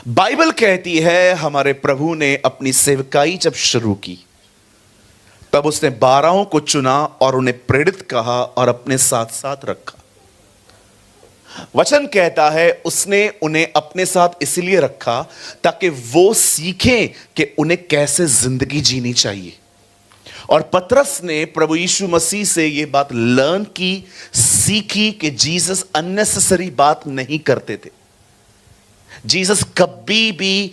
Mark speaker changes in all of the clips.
Speaker 1: Bible कहती है हमारे प्रभु ने अपनी सेवकाई जब शुरू की तब उसने 12 को चुना और उन्हें प्रेरित कहा और अपने साथ साथ रखा। वचन कहता है उसने उन्हें अपने साथ इसलिए रखा ताकि वो सीखें कि उन्हें कैसे जिंदगी जीनी चाहिए। और पतरस ने प्रभु यीशु मसीह से यह बात लर्न की, सीखी कि जीसस अननेसेसरी बात नहीं करते थे। जीसस कभी भी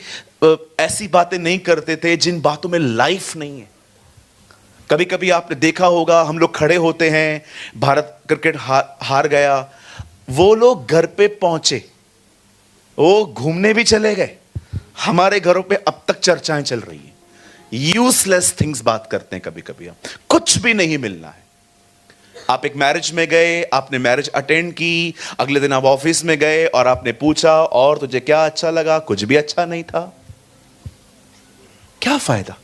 Speaker 1: ऐसी बातें नहीं करते थे जिन बातों में लाइफ नहीं है। कभी कभी आपने देखा होगा, हम लोग खड़े होते हैं, भारत क्रिकेट हार गया, वो लोग घर पे पहुंचे, वो घूमने भी चले गए, हमारे घरों पे अब तक चर्चाएं चल रही हैं। यूजलेस थिंग्स बात करते हैं कभी कभी हम, कुछ भी नहीं मिलना है। आप एक मैरिज में गए, आपने मैरिज अटेंड की, अगले दिन आप ऑफिस में गए और आपने पूछा और तुझे क्या अच्छा लगा, कुछ भी अच्छा नहीं था। क्या फायदा।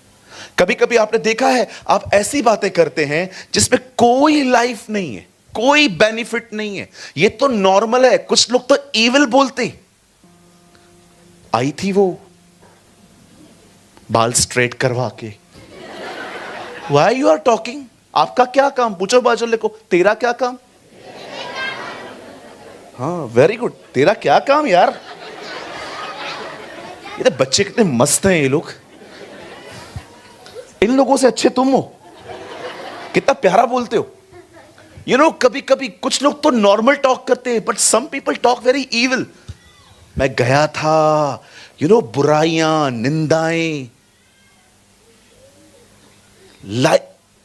Speaker 1: कभी कभी आपने देखा है आप ऐसी बातें करते हैं जिसमें कोई लाइफ नहीं है, कोई बेनिफिट नहीं है, ये तो नॉर्मल है। कुछ लोग तो इविल बोलते। आई थी वो बाल स्ट्रेट करवा के, व्हाई यू आर टॉकिंग, आपका क्या काम, पूछो बाजू लेको, तेरा क्या काम। हाँ वेरी गुड, तेरा क्या काम यार। ये तो बच्चे कितने मस्त हैं ये लोग, इन लोगों से अच्छे तुम हो, कितना प्यारा बोलते हो। यू नो कभी कभी कुछ लोग तो नॉर्मल टॉक करते हैं but some people talk very evil. मैं गया था, यू नो बुराइयां, निंदाएं,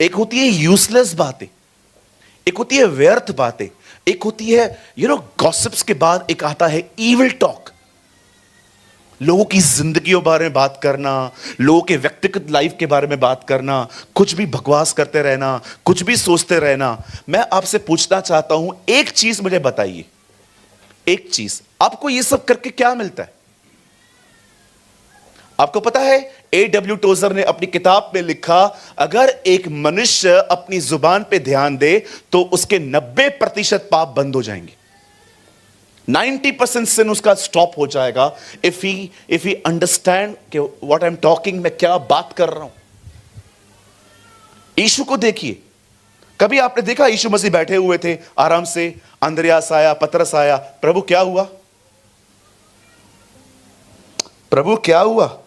Speaker 1: एक होती है यूजलेस बातें, एक होती है व्यर्थ बातें, एक होती है यू नो गॉसिप्स के बाद एक आता है इविल टॉक। लोगों की जिंदगियों के बारे में बात करना, लोगों के व्यक्तिगत लाइफ के बारे में बात करना, कुछ भी बकवास करते रहना, कुछ भी सोचते रहना। मैं आपसे पूछना चाहता हूं, एक चीज मुझे बताइए, एक चीज, आपको ये सब करके क्या मिलता है? आपको पता है A.W. टोजर ने अपनी किताब में लिखा, अगर एक मनुष्य अपनी जुबान पे ध्यान दे तो उसके 90% पाप बंद हो जाएंगे। 90% सिन उसका स्टॉप हो जाएगा इफ ही अंडरस्टैंड कि व्हाट आई एम टॉकिंग, मैं क्या बात कर रहा हूं। यीशु को देखिए, कभी आपने देखा यीशु मसीह बैठे हुए थे आराम से, अंद्रयास आया, पतरस आया, प्रभु क्या हुआ, प्रभु क्या हुआ,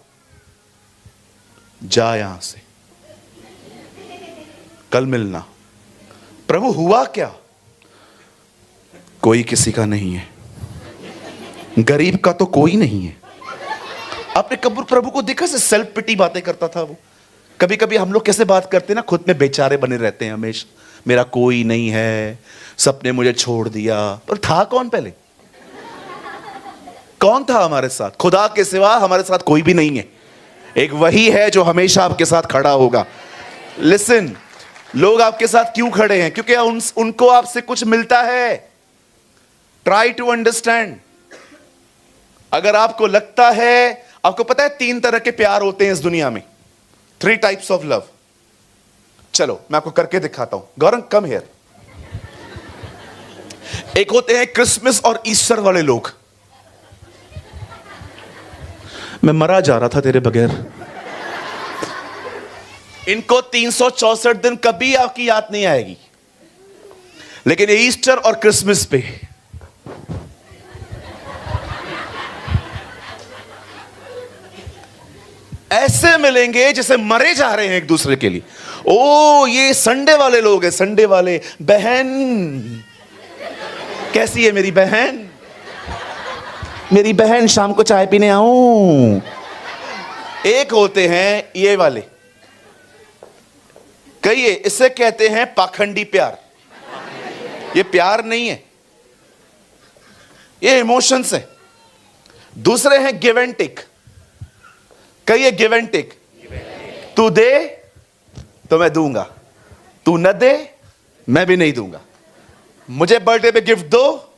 Speaker 1: जा यहां से, कल मिलना। प्रभु हुआ क्या? कोई किसी का नहीं है, गरीब का तो कोई नहीं है। आपने कब प्रभु को देखा से सेल्फ पिटी बातें करता था वो? कभी कभी हम लोग कैसे बात करते हैं ना, खुद में बेचारे बने रहते हैं हमेशा, मेरा कोई नहीं है, सबने मुझे छोड़ दिया। पर था कौन पहले? कौन था हमारे साथ? खुदा के सिवा हमारे साथ कोई भी नहीं है। एक वही है जो हमेशा आपके साथ खड़ा होगा। लिसन, लोग आपके साथ क्यों खड़े हैं? क्योंकि उनको आपसे कुछ मिलता है। Try to understand. अगर आपको लगता है, आपको पता है 3 तरह के प्यार होते हैं इस दुनिया में, 3 टाइप्स ऑफ लव। चलो मैं आपको करके दिखाता हूं। Gaurang come here. एक होते हैं क्रिसमस और ईस्टर वाले लोग। मैं मरा जा रहा था तेरे बगैर। इनको 364 दिन कभी आपकी याद नहीं आएगी, लेकिन ईस्टर और क्रिसमस पे ऐसे मिलेंगे जैसे मरे जा रहे हैं एक दूसरे के लिए। ओ ये संडे वाले लोग हैं, संडे वाले। बहन कैसी है मेरी बहन? मेरी बहन शाम को चाय पीने आऊं। एक होते हैं ये वाले, कहिए, इसे कहते हैं पाखंडी प्यार। ये प्यार नहीं है, ये इमोशंस है। दूसरे हैं गिव एंड टेक। कहिए गिव एंड टेक। तू दे तो मैं दूंगा, तू न दे मैं भी नहीं दूंगा। मुझे बर्थडे पे गिफ्ट दो,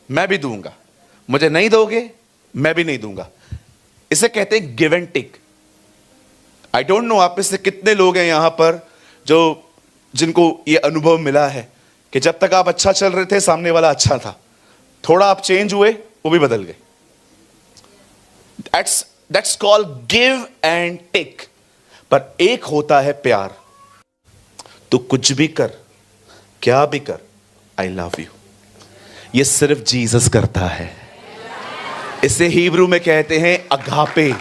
Speaker 1: मैं भी दूंगा, मुझे नहीं दोगे मैं भी नहीं दूंगा। इसे कहते हैं give and take. I don't know आप में से कितने लोग हैं यहां पर जिनको यह अनुभव मिला है कि जब तक आप अच्छा चल रहे थे सामने वाला अच्छा था, थोड़ा आप चेंज हुए वो भी बदल गए। That's called give and take. पर एक होता है प्यार, तू कुछ भी कर, क्या भी कर, आई लव यू। ये सिर्फ जीसस करता है। इसे हिब्रू में कहते हैं अगापे।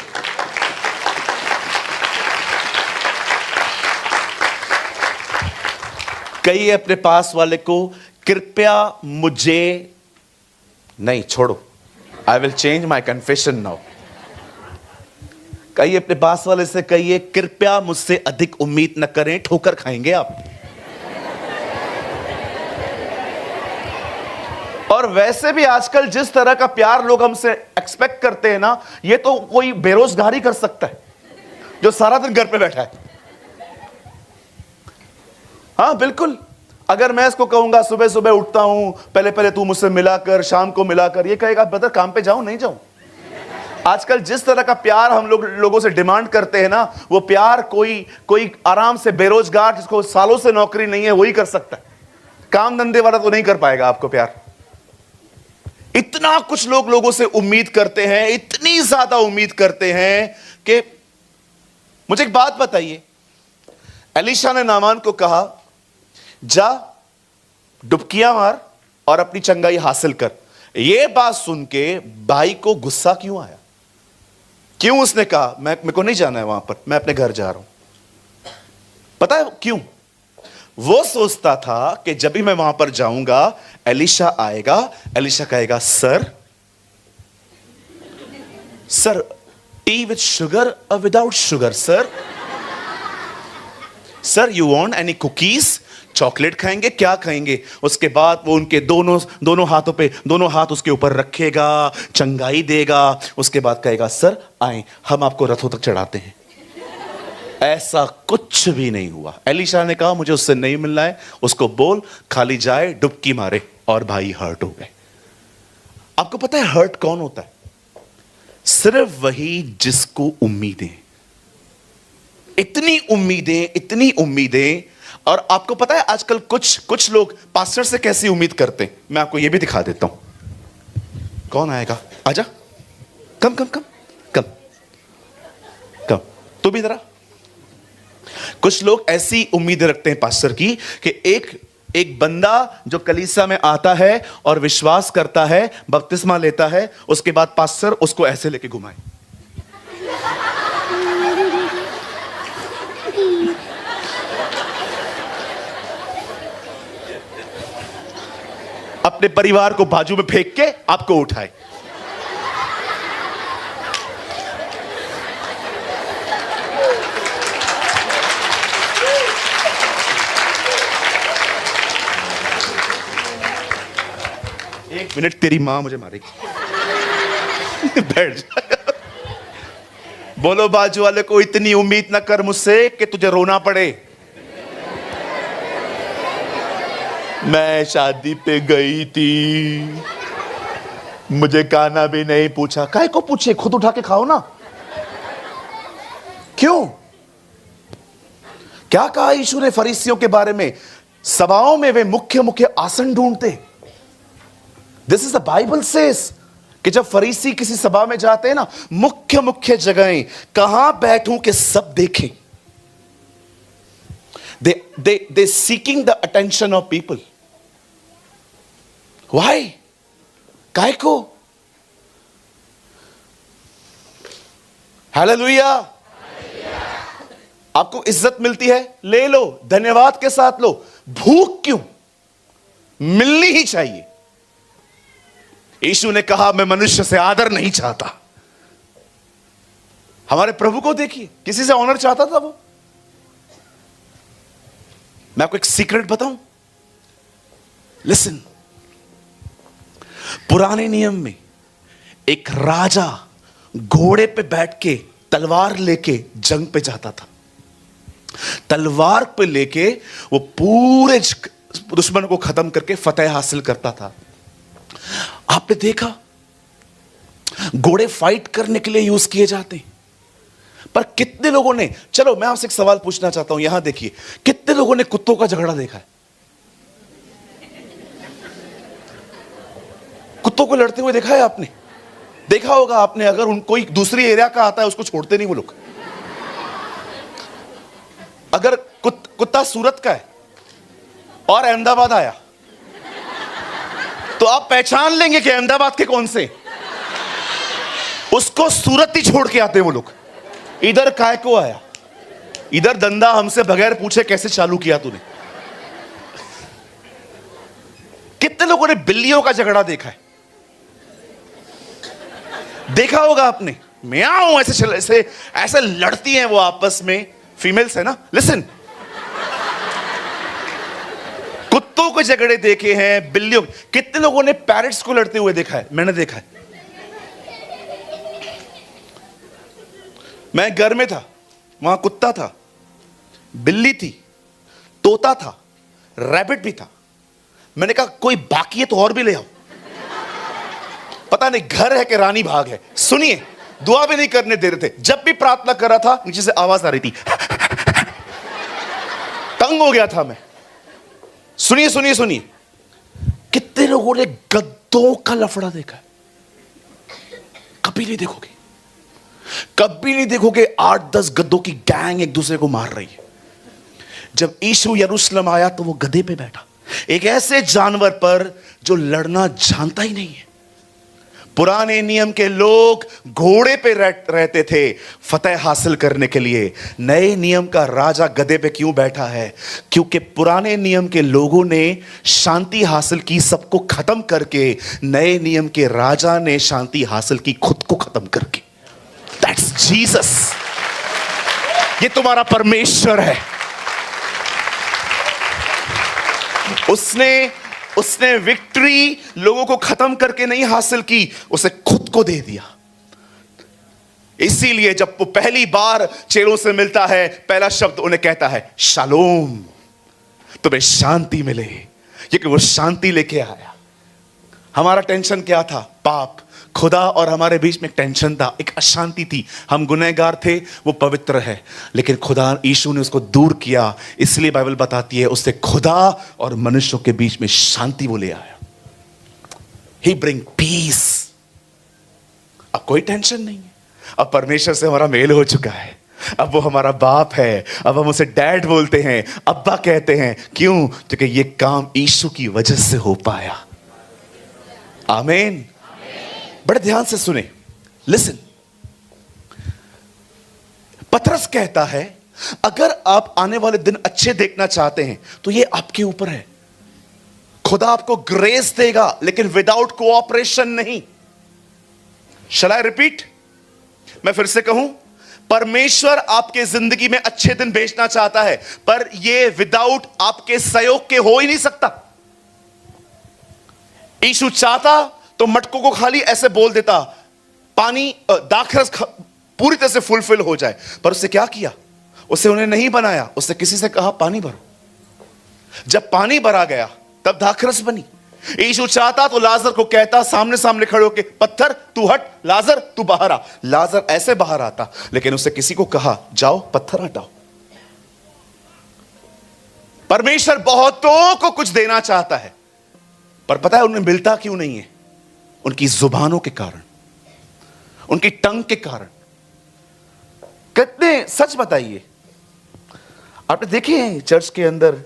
Speaker 1: कहिए अपने पास वाले को, कृपया मुझे नहीं छोड़ो, I will change my confession now. कहिए अपने पास वाले से, कहिए कृपया मुझसे अधिक उम्मीद न करें, ठोकर खाएंगे आप। और वैसे भी आजकल जिस तरह का प्यार लोग हमसे एक्सपेक्ट करते हैं ना, ये तो कोई बेरोजगारी कर सकता है जो सारा दिन घर पे बैठा है। हाँ बिल्कुल, अगर मैं इसको कहूंगा सुबह सुबह उठता हूं, पहले पहले तू मुझसे मिला कर, शाम को मिला कर, ये कहेगा ब्रदर काम पे जाऊं नहीं जाऊं। आजकल जिस तरह का प्यार हम लोगों से डिमांड करते हैं ना, वो प्यार कोई आराम से बेरोजगार जिसको सालों से नौकरी नहीं है वही कर सकता है। काम धंधे वाला तो नहीं कर पाएगा आपको प्यार। इतना कुछ लोग लोगों से उम्मीद करते हैं, इतनी ज्यादा उम्मीद करते हैं कि मुझे एक बात बताइए, एलीशा ने नामान को कहा जा डुबकियां मार और अपनी चंगाई हासिल कर। यह बात सुन के भाई को गुस्सा क्यों आया? क्यों उसने कहा मेरे को नहीं जाना है वहां पर, मैं अपने घर जा रहा हूं? पता है क्यों? वो सोचता था कि जब भी मैं वहां पर जाऊंगा एलीशा आएगा, एलीशा कहेगा सर टी विथ शुगर और without sugar sir you want any cookies? Chocolate खाएंगे, क्या खाएंगे? उसके बाद वो उनके दोनों हाथों पे दोनों हाथ उसके ऊपर रखेगा, चंगाई देगा। उसके बाद कहेगा सर आए, हम आपको रथों तक चढ़ाते हैं। ऐसा कुछ भी नहीं हुआ। एलीशा ने कहा मुझे उससे नहीं मिलना है, उसको बोल खाली जाए डुबकी मारे, और भाई हर्ट हो गए। आपको पता है हर्ट कौन होता है? सिर्फ वही जिसको उम्मीदें, इतनी उम्मीदें। और आपको पता है आजकल कुछ लोग पास्टर से कैसी उम्मीद करते हैं, मैं आपको यह भी दिखा देता हूं। कौन आएगा? आजा, कम तू भी जरा। कुछ लोग ऐसी उम्मीद रखते हैं पास्टर की कि एक बंदा जो कलीसिया में आता है और विश्वास करता है, बपतिस्मा लेता है, उसके बाद पास्टर उसको ऐसे लेके घुमाए। अपने परिवार को बाजू में फेंक के आपको उठाए। एक मिनट, तेरी मां मुझे मारेगी। बैठ जा। बोलो बाजू वाले को, इतनी उम्मीद ना कर मुझसे कि तुझे रोना पड़े। मैं शादी पे गई थी, मुझे खाना भी नहीं पूछा। काहे को पूछे, खुद उठा के खाओ ना। क्यों? क्या कहा यीशु ने फरीसियों के बारे में? सभाओं में वे मुख्य आसन ढूंढते। This is the Bible says कि जब फरीसी किसी सभा में जाते हैं ना, मुख्य जगहें कहां बैठूं कि सब देखें। they seeking the attention of people. Why? काय को? हालेलुया। आपको इज्जत मिलती है, ले लो, धन्यवाद के साथ लो। भूख क्यों? मिलनी ही चाहिए। यीशु ने कहा मैं मनुष्य से आदर नहीं चाहता। हमारे प्रभु को देखिए, किसी से ऑनर चाहता था वो? मैं आपको एक सीक्रेट बताऊं, लिसन। पुराने नियम में एक राजा घोड़े पे बैठ के तलवार लेके जंग पे जाता था। तलवार पे लेके वो पूरे दुश्मन को खत्म करके फतेह हासिल करता था। आपने देखा घोड़े फाइट करने के लिए यूज किए जाते हैं, पर कितने लोगों ने, चलो मैं आपसे एक सवाल पूछना चाहता हूं, यहां देखिए, कितने लोगों ने कुत्तों का झगड़ा देखा है? कुत्तों को लड़ते हुए देखा है आपने? देखा होगा आपने, अगर कोई दूसरी एरिया का आता है उसको छोड़ते नहीं वो लोग। अगर कुत्ता सूरत का है और अहमदाबाद आया तो आप पहचान लेंगे कि अहमदाबाद के कौन से, उसको सूरत ही छोड़ के आते हैं वो लोग। इधर काय को आया, इधर धंधा हमसे बगैर पूछे कैसे चालू किया तूने। कितने लोगों ने बिल्लियों का झगड़ा देखा है, देखा होगा आपने, म्याऊं ऐसे ऐसे लड़ती हैं वो आपस में, फीमेल्स है ना। लिसन, कुत्तों के झगड़े देखे हैं, बिल्लियों। कितने लोगों ने पैरट्स को लड़ते हुए देखा है, मैंने देखा है। मैं घर में था, वहां कुत्ता था, बिल्ली थी, तोता था, रैबिट भी था। मैंने कहा कोई बाकी है तो और भी ले आओ। पता नहीं घर है कि रानी भाग है। सुनिए, दुआ भी नहीं करने दे रहे थे। जब भी प्रार्थना कर रहा था नीचे से आवाज आ रही थी। तंग हो गया था मैं। सुनिए सुनिए सुनिए, कितने लोगों ने गद्दों का लफड़ा देखा है? कभी नहीं देखोगे, कभी नहीं देखोगे 8-10 गद्दों की गैंग एक दूसरे को मार रही है। जब यीशु यरूशलेम आया तो वो गधे पे बैठा, एक ऐसे जानवर पर जो लड़ना जानता ही नहीं है। पुराने नियम के लोग घोड़े पे रहते थे फतेह हासिल करने के लिए। नए नियम का राजा गधे पे क्यों बैठा है? क्योंकि पुराने नियम के लोगों ने शांति हासिल की सबको खत्म करके, नए नियम के राजा ने शांति हासिल की खुद को खत्म करके। That's Jesus. ये तुम्हारा परमेश्वर है। उसने विक्ट्री लोगों को खत्म करके नहीं हासिल की, उसे खुद को दे दिया। इसीलिए जब वो पहली बार चेलों से मिलता है, पहला शब्द उन्हें कहता है शालोम, तुम्हें शांति मिले, क्योंकि वो शांति लेके आया। हमारा टेंशन क्या था? पाप। खुदा और हमारे बीच में एक टेंशन था, एक अशांति थी। हम गुनहगार थे, वो पवित्र है, लेकिन खुदा यीशु ने उसको दूर किया। इसलिए बाइबल बताती है उससे खुदा और मनुष्यों के बीच में शांति वो ले आया। ही ब्रिंग पीस। अब कोई टेंशन नहीं है। अब परमेश्वर से हमारा मेल हो चुका है। अब वो हमारा बाप है। अब हम उसे डैड बोलते हैं, अब्बा कहते हैं। क्यों? क्योंकि ये काम यीशु की वजह से हो पाया। आमीन। बड़े ध्यान से सुने, लिसन। पतरस कहता है अगर आप आने वाले दिन अच्छे देखना चाहते हैं तो ये आपके ऊपर है। खुदा आपको ग्रेस देगा, लेकिन विदाउट कोऑपरेशन नहीं। शैल आई रिपीट? मैं फिर से कहूं, परमेश्वर आपके जिंदगी में अच्छे दिन भेजना चाहता है, पर यह विदाउट आपके सहयोग के हो ही नहीं सकता। यीशु चाहता तो मटकों को खाली ऐसे बोल देता, पानी दाखरस पूरी तरह से फुलफिल हो जाए, पर उससे क्या किया? उसे उन्हें नहीं बनाया, उससे किसी से कहा पानी भरो। जब पानी भरा गया तब दाखरस बनी। यीशु चाहता तो लाजर को कहता सामने सामने खड़े होकर, पत्थर तू हट, लाजर तू बाहर आ। लाजर ऐसे बाहर आता, लेकिन उससे किसी को कहा जाओ पत्थर हटाओ। परमेश्वर बहुतों को कुछ देना चाहता है, पर पता है उन्हें मिलता क्यों नहीं है? उनकी जुबानों के कारण, उनकी टंग के कारण। कितने, सच बताइए, आपने देखे हैं चर्च के अंदर,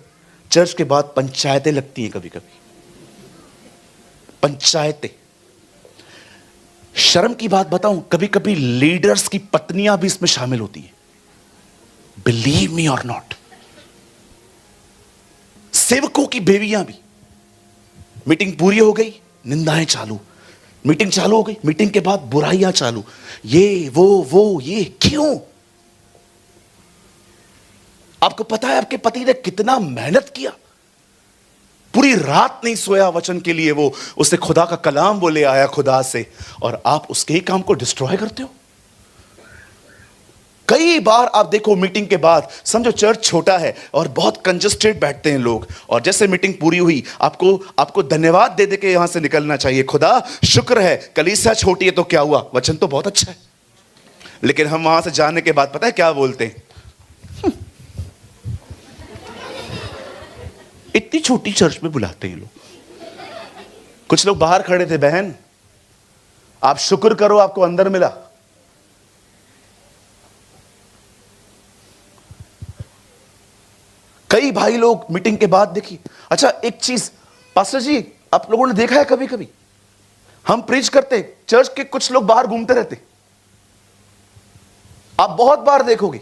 Speaker 1: चर्च के बाद पंचायतें लगती हैं कभी कभी। पंचायतें, शर्म की बात बताऊं, कभी कभी लीडर्स की पत्नियां भी इसमें शामिल होती हैं। बिलीव मी और नॉट, सेवकों की बेवियां भी। मीटिंग पूरी हो गई, निंदाएं चालू। मीटिंग चालू हो गई, मीटिंग के बाद बुराइयां चालू। ये वो ये क्यों? आपको पता है आपके पति ने कितना मेहनत किया, पूरी रात नहीं सोया वचन के लिए। वो उससे खुदा का कलाम वो ले आया खुदा से, और आप उसके ही काम को डिस्ट्रॉय करते हो। कई बार आप देखो मीटिंग के बाद, समझो चर्च छोटा है और बहुत कंजस्टेड बैठते हैं लोग, और जैसे मीटिंग पूरी हुई आपको धन्यवाद दे दे के यहां से निकलना चाहिए। खुदा शुक्र है, कलीसिया छोटी है तो क्या हुआ, वचन तो बहुत अच्छा है। लेकिन हम वहां से जाने के बाद पता है क्या बोलते हैं? इतनी छोटी चर्च में बुलाते हैं लोग। कुछ लोग बाहर खड़े थे, बहन आप शुक्र करो आपको अंदर मिला। कई भाई लोग मीटिंग के बाद देखिए, अच्छा एक चीज पास्टर जी, आप लोगों ने देखा है कभी कभी हम प्रीच करते, चर्च के कुछ लोग बाहर घूमते रहते। आप बहुत बार देखोगे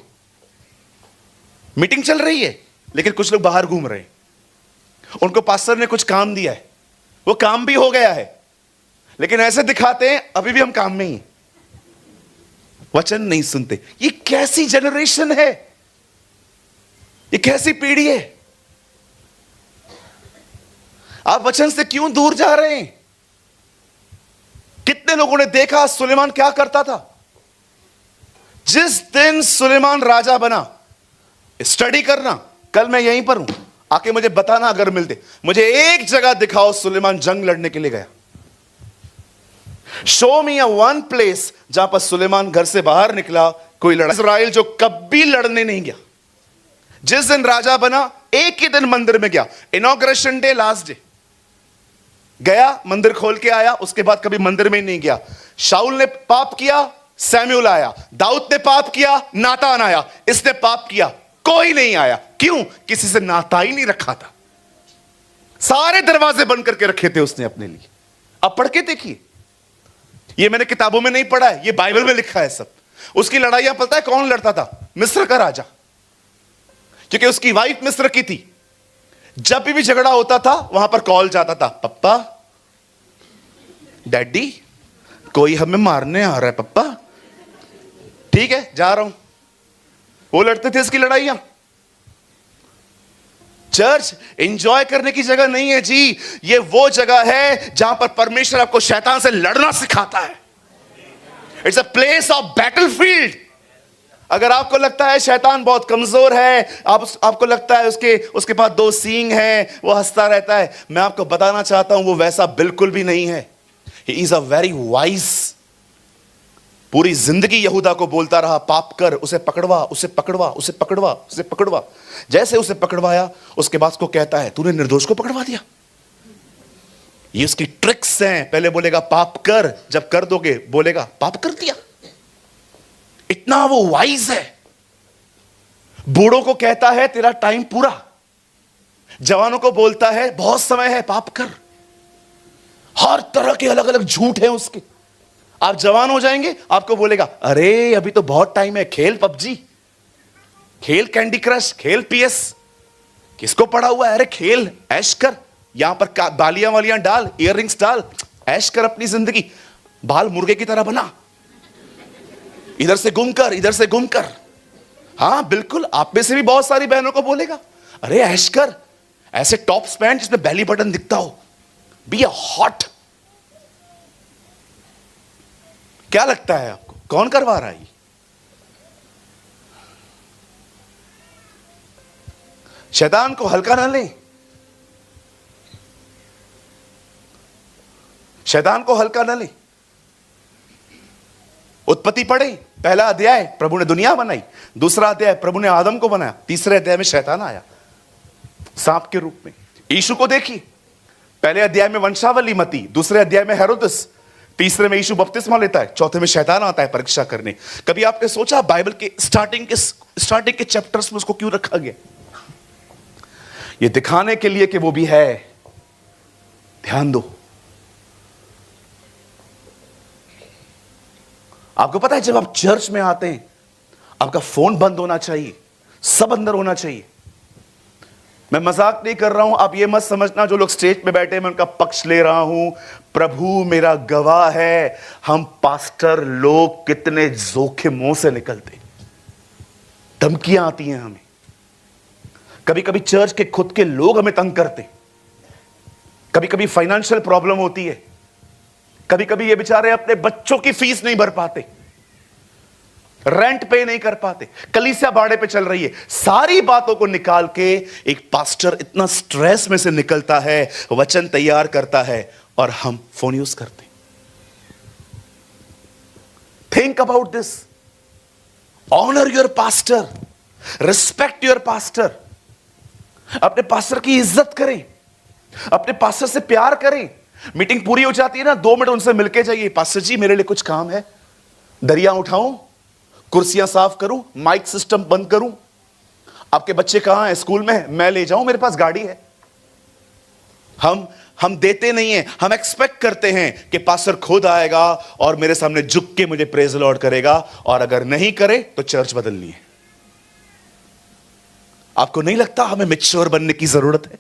Speaker 1: मीटिंग चल रही है लेकिन कुछ लोग बाहर घूम रहे हैं। उनको पास्टर ने कुछ काम दिया है, वो काम भी हो गया है, लेकिन ऐसे दिखाते हैं अभी भी हम काम में ही हैं, वचन नहीं सुनते। ये कैसी जनरेशन है, ये कैसी पीढ़ी है? आप वचन से क्यों दूर जा रहे हैं? कितने लोगों ने देखा सुलेमान क्या करता था? जिस दिन सुलेमान राजा बना, स्टडी करना, कल मैं यहीं पर हूं, आके मुझे बताना अगर मिलते, मुझे एक जगह दिखाओ सुलेमान जंग लड़ने के लिए गया। Show me a one place जहां पर सुलेमान घर से बाहर निकला, कोई लड़ा। इस्राएल जो कभी लड़ने नहीं गया, जिस दिन राजा बना एक ही दिन मंदिर में गया, इनॉग्रेशन डे, लास्ट डे गया, मंदिर खोल के आया, उसके बाद कभी मंदिर में ही नहीं गया। शाऊल ने पाप किया, सैमुअल आया। दाऊद ने पाप किया, नातान आया। इसने पाप किया, कोई नहीं आया। क्यों? किसी से नाता ही नहीं रखा था, सारे दरवाजे बंद करके रखे थे उसने अपने लिए। अब पढ़ के देखिए, ये मैंने किताबों में नहीं पढ़ा है, ये बाइबल में लिखा है सब। उसकी लड़ाइयां पता है कौन लड़ता था? मिस्र का राजा, क्योंकि उसकी वाइफ मिस्र की थी। जब भी झगड़ा होता था वहां पर कॉल जाता था, पप्पा, डैडी, कोई हमें मारने आ रहा है पप्पा। ठीक है, जा रहा हूं। वो लड़ते थे इसकी लड़ाइयां। चर्च एंजॉय करने की जगह नहीं है जी, ये वो जगह है जहां पर परमेश्वर आपको शैतान से लड़ना सिखाता है। It's a place of battlefield. अगर आपको लगता है शैतान बहुत कमजोर है, आपको लगता है उसके पास दो सींग हैं, वो हंसता रहता है, मैं आपको बताना चाहता हूं वो वैसा बिल्कुल भी नहीं है। He is a very wise. पूरी जिंदगी यहूदा को बोलता रहा, पाप कर, उसे पकड़वा, उसे पकड़वा, उसे पकड़वा, उसे पकड़वा। जैसे उसे पकड़वाया, उसके बाद उसको कहता है तूने निर्दोष को पकड़वा दिया। ये उसकी ट्रिक्स हैं। पहले बोलेगा पाप कर, जब कर दोगे बोलेगा पाप कर दिया। इतना वो वाइज है। बूढ़ों को कहता है तेरा टाइम पूरा, जवानों को बोलता है बहुत समय है, पाप कर। हर तरह के अलग अलग झूठ हैं उसके। आप जवान हो जाएंगे, आपको बोलेगा अरे अभी तो बहुत टाइम है, खेल पबजी, खेल कैंडी क्रश, खेल पीएस। किसको पड़ा हुआ है? अरे खेल, ऐश कर, यहां पर बालियां वालियां डाल, इयररिंग्स डाल, ऐश कर अपनी जिंदगी, बाल मुर्गे की तरह बना, इधर से गुम कर, इधर से गुम कर। हां बिल्कुल, आप में से भी बहुत सारी बहनों को बोलेगा अरे ऐश कर, ऐसे टॉप्स पहन जिसमें बेली बटन दिखता हो, बी अ हॉट। क्या लगता है आपको कौन करवा रहा है? शैतान को हल्का ना लें, शैतान को हल्का ना लें। उत्पत्ति पढ़े, पहला अध्याय प्रभु ने दुनिया बनाई, दूसरा अध्याय प्रभु ने आदम को बनाया, तीसरे अध्याय में शैतान आया सांप के रूप में। यीशु को देखिए, पहले अध्याय में वंशावली मती, दूसरे अध्याय में हेरोदस, तीसरे में यीशु बपतिस्मा लेता है, चौथे में शैतान आता है परीक्षा करने। कभी आपने सोचा बाइबल के स्टार्टिंग के चैप्टर्स में उसको क्यों रखा गया? ये दिखाने के लिए कि वो भी है। ध्यान दो, आपको पता है जब आप चर्च में आते हैं आपका फोन बंद होना चाहिए, सब अंदर होना चाहिए। मैं मजाक नहीं कर रहा हूं, आप ये मत समझना जो लोग स्टेज पे बैठे मैं उनका पक्ष ले रहा हूं। प्रभु मेरा गवाह है, हम पास्टर लोग कितने जोखिमों से निकलते, धमकियां आती हैं हमें, कभी कभी चर्च के खुद के लोग हमें तंग करते, कभी कभी फाइनेंशियल प्रॉब्लम होती है, कभी कभी ये बेचारे अपने बच्चों की फीस नहीं भर पाते, रेंट पे नहीं कर पाते, कलीसिया भाड़े पे चल रही है। सारी बातों को निकाल के एक पास्टर इतना स्ट्रेस में से निकलता है, वचन तैयार करता है और हम फोन यूज करते। Think about this, honour your pastor, respect your pastor. अपने पास्टर की इज्जत करें, अपने पास्टर से प्यार करें। मीटिंग पूरी हो जाती है ना, 2 मिनट उनसे मिलके जाइए, पास्टर जी मेरे लिए कुछ काम है, दरिया उठाऊं, कुर्सियां साफ करूं, माइक सिस्टम बंद करूं, आपके बच्चे कहां हैं, स्कूल में, मैं ले जाऊं, मेरे पास गाड़ी है। हम देते नहीं हैं, हम एक्सपेक्ट करते हैं कि पास्टर खुद आएगा और मेरे सामने झुक के मुझे प्रेज लॉर्ड करेगा, और अगर नहीं करे तो चर्च बदलनी है। आपको नहीं लगता हमें मैच्योर बनने की जरूरत है?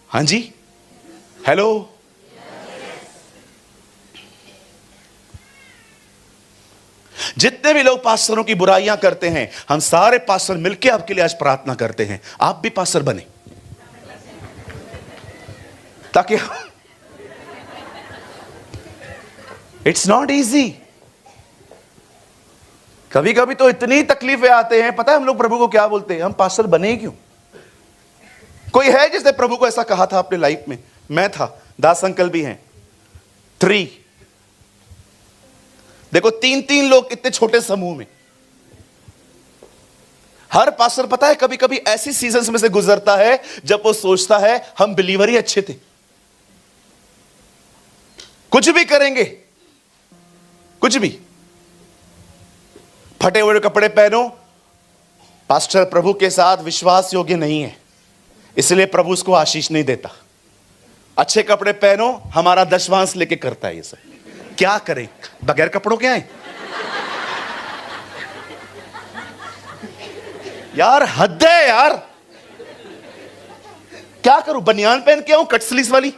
Speaker 1: हां जी, हेलो। जितने भी लोग पास्टरों की बुराइयां करते हैं, हम सारे पास्टर मिलकर आपके लिए आज प्रार्थना करते हैं, आप भी पास्टर बने, ताकि इट्स नॉट इजी। कभी कभी तो इतनी तकलीफें आते हैं, पता है हम लोग प्रभु को क्या बोलते हैं, हम पास्टर बने क्यों? कोई है जिसने प्रभु को ऐसा कहा था अपने लाइफ में? मैं था, दास अंकल भी हैं, 3। देखो 3-3 लोग इतने छोटे समूह में। हर पास्टर पता है कभी कभी ऐसी सीजन्स में से गुजरता है जब वो सोचता है हम बिलीवर ही अच्छे थे, कुछ भी करेंगे, कुछ भी, फटे हुए कपड़े पहनो, पास्टर प्रभु के साथ विश्वास योग्य नहीं है, इसलिए प्रभु उसको आशीष नहीं देता। अच्छे कपड़े पहनो, हमारा दशवांश लेके करता है ये सब। क्या करें, बगैर कपड़ों के आए? यार हद है यार, क्या करूं, बनियान पहन के आऊं कट स्लीव्स वाली?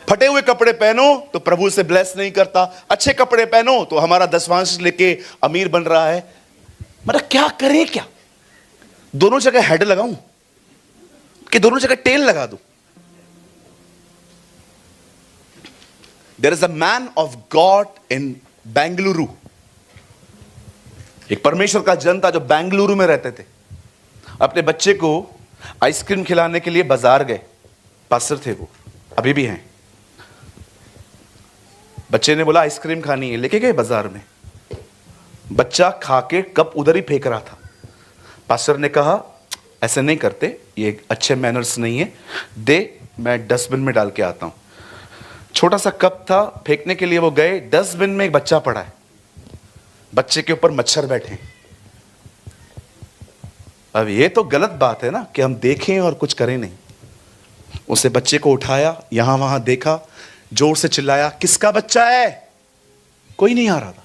Speaker 1: फटे हुए कपड़े पहनो तो प्रभु से ब्लेस नहीं करता, अच्छे कपड़े पहनो तो हमारा दशवांश लेके अमीर बन रहा है। मतलब क्या करें, क्या दोनों जगह हेड लगाऊं कि दोनों जगह टेल लगा दूं? There is a man of God in Bengaluru, एक परमेश्वर का जन था जो बेंगलुरु में रहते थे। अपने बच्चे को आइसक्रीम खिलाने के लिए बाजार गए, पास्टर थे वो, अभी भी हैं। बच्चे ने बोला आइसक्रीम खानी है, लेके गए बाजार में, बच्चा खा के कप उधर ही फेंक रहा था। पास्टर ने कहा ऐसे नहीं करते, ये अच्छे मैनर्स नहीं है, दे मैं डस्टबिन में डाल के आता हूं। छोटा सा कप था, फेंकने के लिए वो गए, डस्टबिन में एक बच्चा पड़ा है, बच्चे के ऊपर मच्छर बैठे। अब ये तो गलत बात है ना कि हम देखें और कुछ करें नहीं। उसे बच्चे को उठाया, यहां वहां देखा, जोर से चिल्लाया, किसका बच्चा है? कोई नहीं आ रहा था।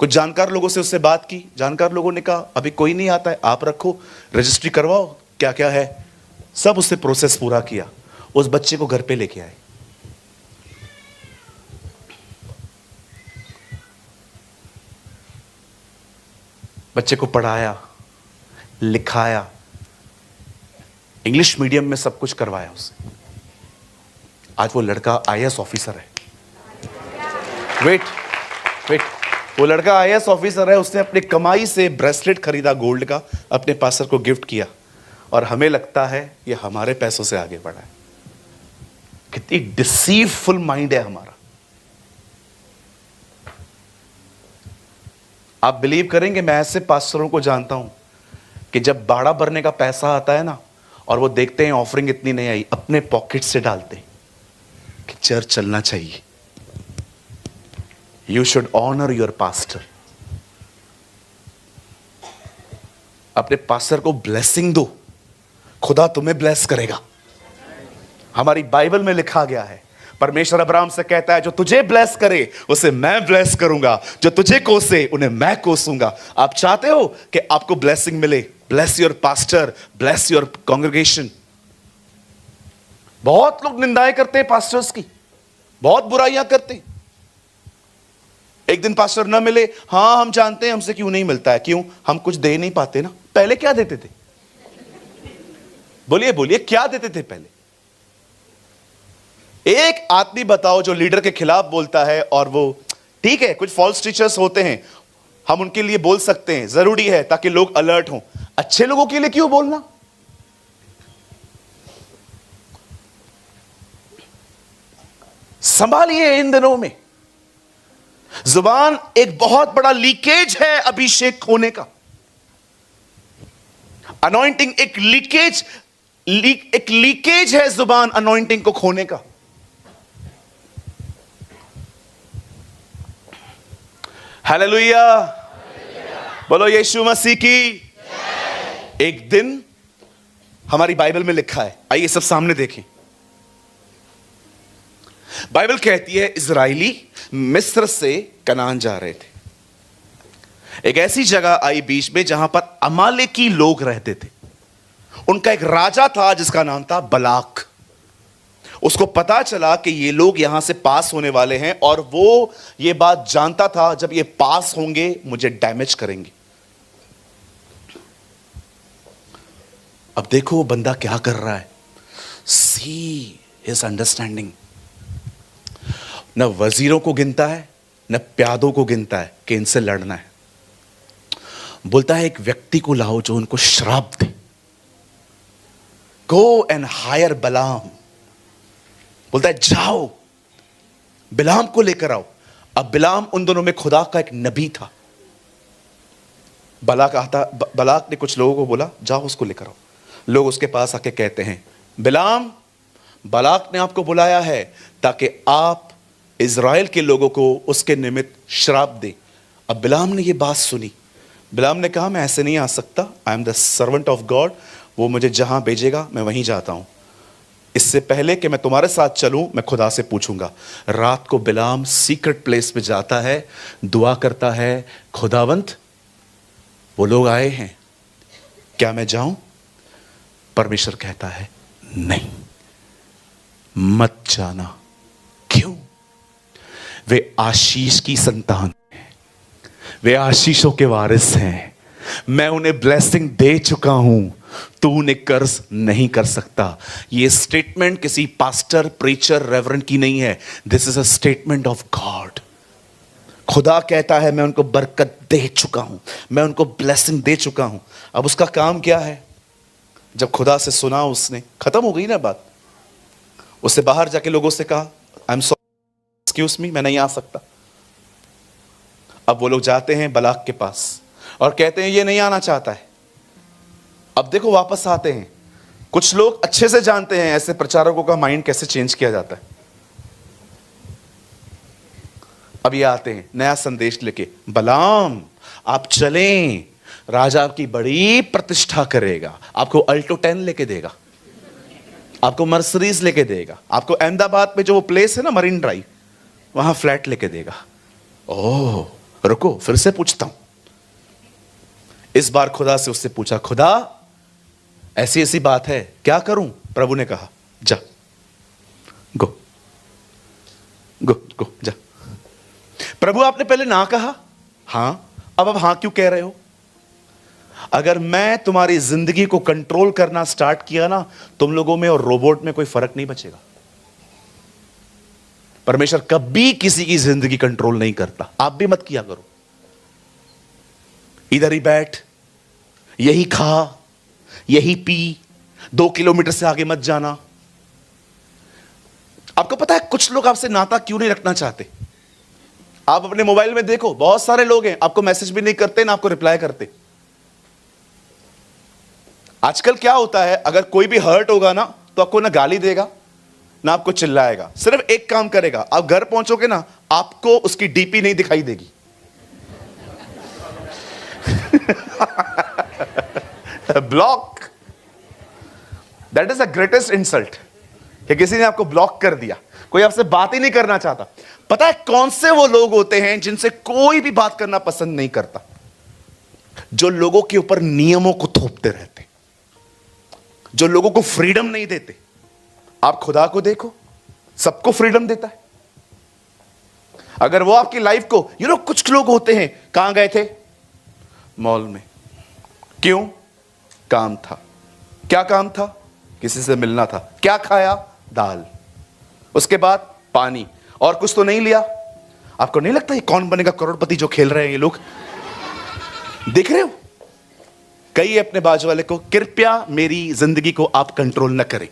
Speaker 1: कुछ जानकार लोगों से उससे बात की, जानकार लोगों ने कहा अभी कोई नहीं आता है, आप रखो, रजिस्ट्री करवाओ, क्या क्या है, सब उससे प्रोसेस पूरा किया, उस बच्चे को घर पे लेके आए। बच्चे को पढ़ाया, लिखाया, इंग्लिश मीडियम में सब कुछ करवाया उसे। आज वो लड़का आईएएस ऑफिसर है। वेट, वो लड़का आईएएस ऑफिसर है। उसने अपनी कमाई से ब्रेसलेट खरीदा गोल्ड का, अपने पास्टर को गिफ्ट किया, और हमें लगता है ये हमारे पैसों से आगे बढ़ा है। कितनी डिसीवफुल माइंड है हमारा। आप बिलीव करेंगे, मैं ऐसे पास्टरों को जानता हूं कि जब बाड़ा भरने का पैसा आता है ना, और वो देखते हैं ऑफरिंग इतनी नहीं आई, अपने पॉकेट से डालते हैं कि चर्च चलना चाहिए। You should honour your pastor. अपने पास्टर को ब्लेसिंग दो, खुदा तुम्हें ब्लेस करेगा। हमारी बाइबल में लिखा गया है, परमेश्वर अब्राहम से कहता है जो तुझे ब्लेस करे उसे मैं ब्लेस करूंगा, जो तुझे कोसे उन्हें मैं कोसूंगा। आप चाहते हो कि आपको ब्लेसिंग मिले? Bless your pastor, bless your congregation. बहुत लोग निंदाएं करते हैं पास्टर्स की, बहुत बुराइयां करते हैं। एक दिन पास्टर ना मिले, हां हम जानते हैं हमसे क्यों नहीं मिलता है। क्यों? हम कुछ दे नहीं पाते ना। पहले क्या देते थे? बोलिए बोलिए, क्या देते थे पहले? एक आदमी बताओ जो लीडर के खिलाफ बोलता है, और वो ठीक है, कुछ फॉल्स टीचर्स होते हैं, हम उनके लिए बोल सकते हैं, जरूरी है ताकि लोग अलर्ट हों। अच्छे लोगों के लिए क्यों बोलना? संभालिए इन दिनों में। जुबान एक बहुत बड़ा लीकेज है अभिषेक होने का। अनॉइंटिंग एक लीकेज एक लीकेज है जुबान अनॉइंटिंग को खोने का। हालेलुया, बोलो यीशु मसीह की। एक दिन हमारी बाइबल में लिखा है, आइए सब सामने देखें। बाइबल कहती है इजराइली मिस्र से कनान जा रहे थे। एक ऐसी जगह आई बीच में जहां पर अमालेकी लोग रहते थे। उनका एक राजा था जिसका नाम था बलाक। उसको पता चला कि ये लोग यहां से पास होने वाले हैं और वो ये बात जानता था, जब ये पास होंगे मुझे डैमेज करेंगे। अब देखो वो बंदा क्या कर रहा है। See his understanding. न वजीरों को गिनता है न प्यादों को गिनता है कि इनसे लड़ना है। बोलता है एक व्यक्ति को लाओ जो उनको श्राप दे। गो एंड हायर बलाम। बोलता है जाओ बिलाम को लेकर आओ। अब बिलाम उन दोनों में खुदा का एक नबी था। बलाक ने कुछ लोगों को बोला जाओ उसको लेकर आओ। लोग उसके पास आके कहते हैं बिलाम, बलाक ने आपको बुलाया है ताकि आप इज़राइल के लोगों को उसके निमित्त श्राप दे। अब बिलाम ने यह बात सुनी। बिलाम ने कहा मैं ऐसे नहीं आ सकता, I am the servant of God, वो मुझे जहां भेजेगा मैं वहीं जाता हूं। इससे पहले कि मैं तुम्हारे साथ चलूं मैं खुदा से पूछूंगा। रात को बिलाम सीक्रेट प्लेस पे जाता है, दुआ करता है, खुदावंत वो लोग आए हैं, क्या मैं जाऊं? परमेश्वर कहता है नहीं, मत जाना। क्यों? वे आशीष की संतान हैं, वे आशीषों के वारिस हैं। मैं उन्हें ब्लेसिंग दे चुका हूं, तू उन्हें कर्ज नहीं कर सकता। यह स्टेटमेंट किसी पास्टर, प्रीचर, रेवरेंड की नहीं है। This is a statement of God. खुदा कहता है मैं उनको बरकत दे चुका हूं, मैं उनको ब्लेसिंग दे चुका हूं। अब उसका काम क्या है? जब खुदा से सुना उसने, खत्म हो गई ना बात। उससे बाहर जाके लोगों से कहा I am sorry, excuse me, मैं नहीं आ सकता। अब वो लोग जाते हैं बलाक के पास और कहते हैं ये नहीं आना चाहता है। अब देखो वापस आते हैं। कुछ लोग अच्छे से जानते हैं ऐसे प्रचारकों का माइंड कैसे चेंज किया जाता है। अब ये आते हैं नया संदेश लेके, बलाम आप चलें, राजा आपकी बड़ी प्रतिष्ठा करेगा, आपको अल्टो 10 लेके देगा, आपको मर्सिडीज लेके देगा, आपको अहमदाबाद में जो वो प्लेस है ना मरीन ड्राइव, वहां फ्लैट लेके देगा। ओह रुको, फिर से पूछता हूं। इस बार खुदा से उससे पूछा, खुदा ऐसी ऐसी बात है, क्या करूं? प्रभु ने कहा जा, गो गो गो जा। प्रभु आपने पहले ना कहा? हां। अब हां क्यों कह रहे हो? अगर मैं तुम्हारी जिंदगी को कंट्रोल करना स्टार्ट किया ना, तुम लोगों में और रोबोट में कोई फर्क नहीं बचेगा। परमेश्वर कभी किसी की जिंदगी कंट्रोल नहीं करता, आप भी मत किया करो। इधर ही बैठ, यही खा, यही पी, 2 किलोमीटर से आगे मत जाना। आपको पता है कुछ लोग आपसे नाता क्यों नहीं रखना चाहते? आप अपने मोबाइल में देखो, बहुत सारे लोग हैं आपको मैसेज भी नहीं करते ना आपको रिप्लाई करते। आजकल क्या होता है, अगर कोई भी हर्ट होगा ना तो आपको ना गाली देगा ना आपको चिल्लाएगा, सिर्फ एक काम करेगा, आप घर पहुंचोगे ना आपको उसकी डीपी नहीं दिखाई देगी। Block, that is the greatest insult कि किसी ने आपको ब्लॉक कर दिया, कोई आपसे बात ही नहीं करना चाहता। पता है कौन से वो लोग होते हैं जिनसे कोई भी बात करना पसंद नहीं करता? जो लोगों के ऊपर नियमों को थोपते रहते, जो लोगों को फ्रीडम नहीं देते। आप खुदा को देखो, सबको फ्रीडम देता है। अगर वो आपकी लाइफ को, कुछ लोग होते हैं, कहां गए थे? मॉल में। क्यों? काम था। क्या काम था? किसी से मिलना था। क्या खाया? दाल। उसके बाद पानी, और कुछ तो नहीं लिया। आपको नहीं लगता ये कौन बनेगा करोड़पति जो खेल रहे हैं ये लोग? देख रहे हो? कहिए अपने बाजू वाले को, कृपया मेरी जिंदगी को आप कंट्रोल न करें।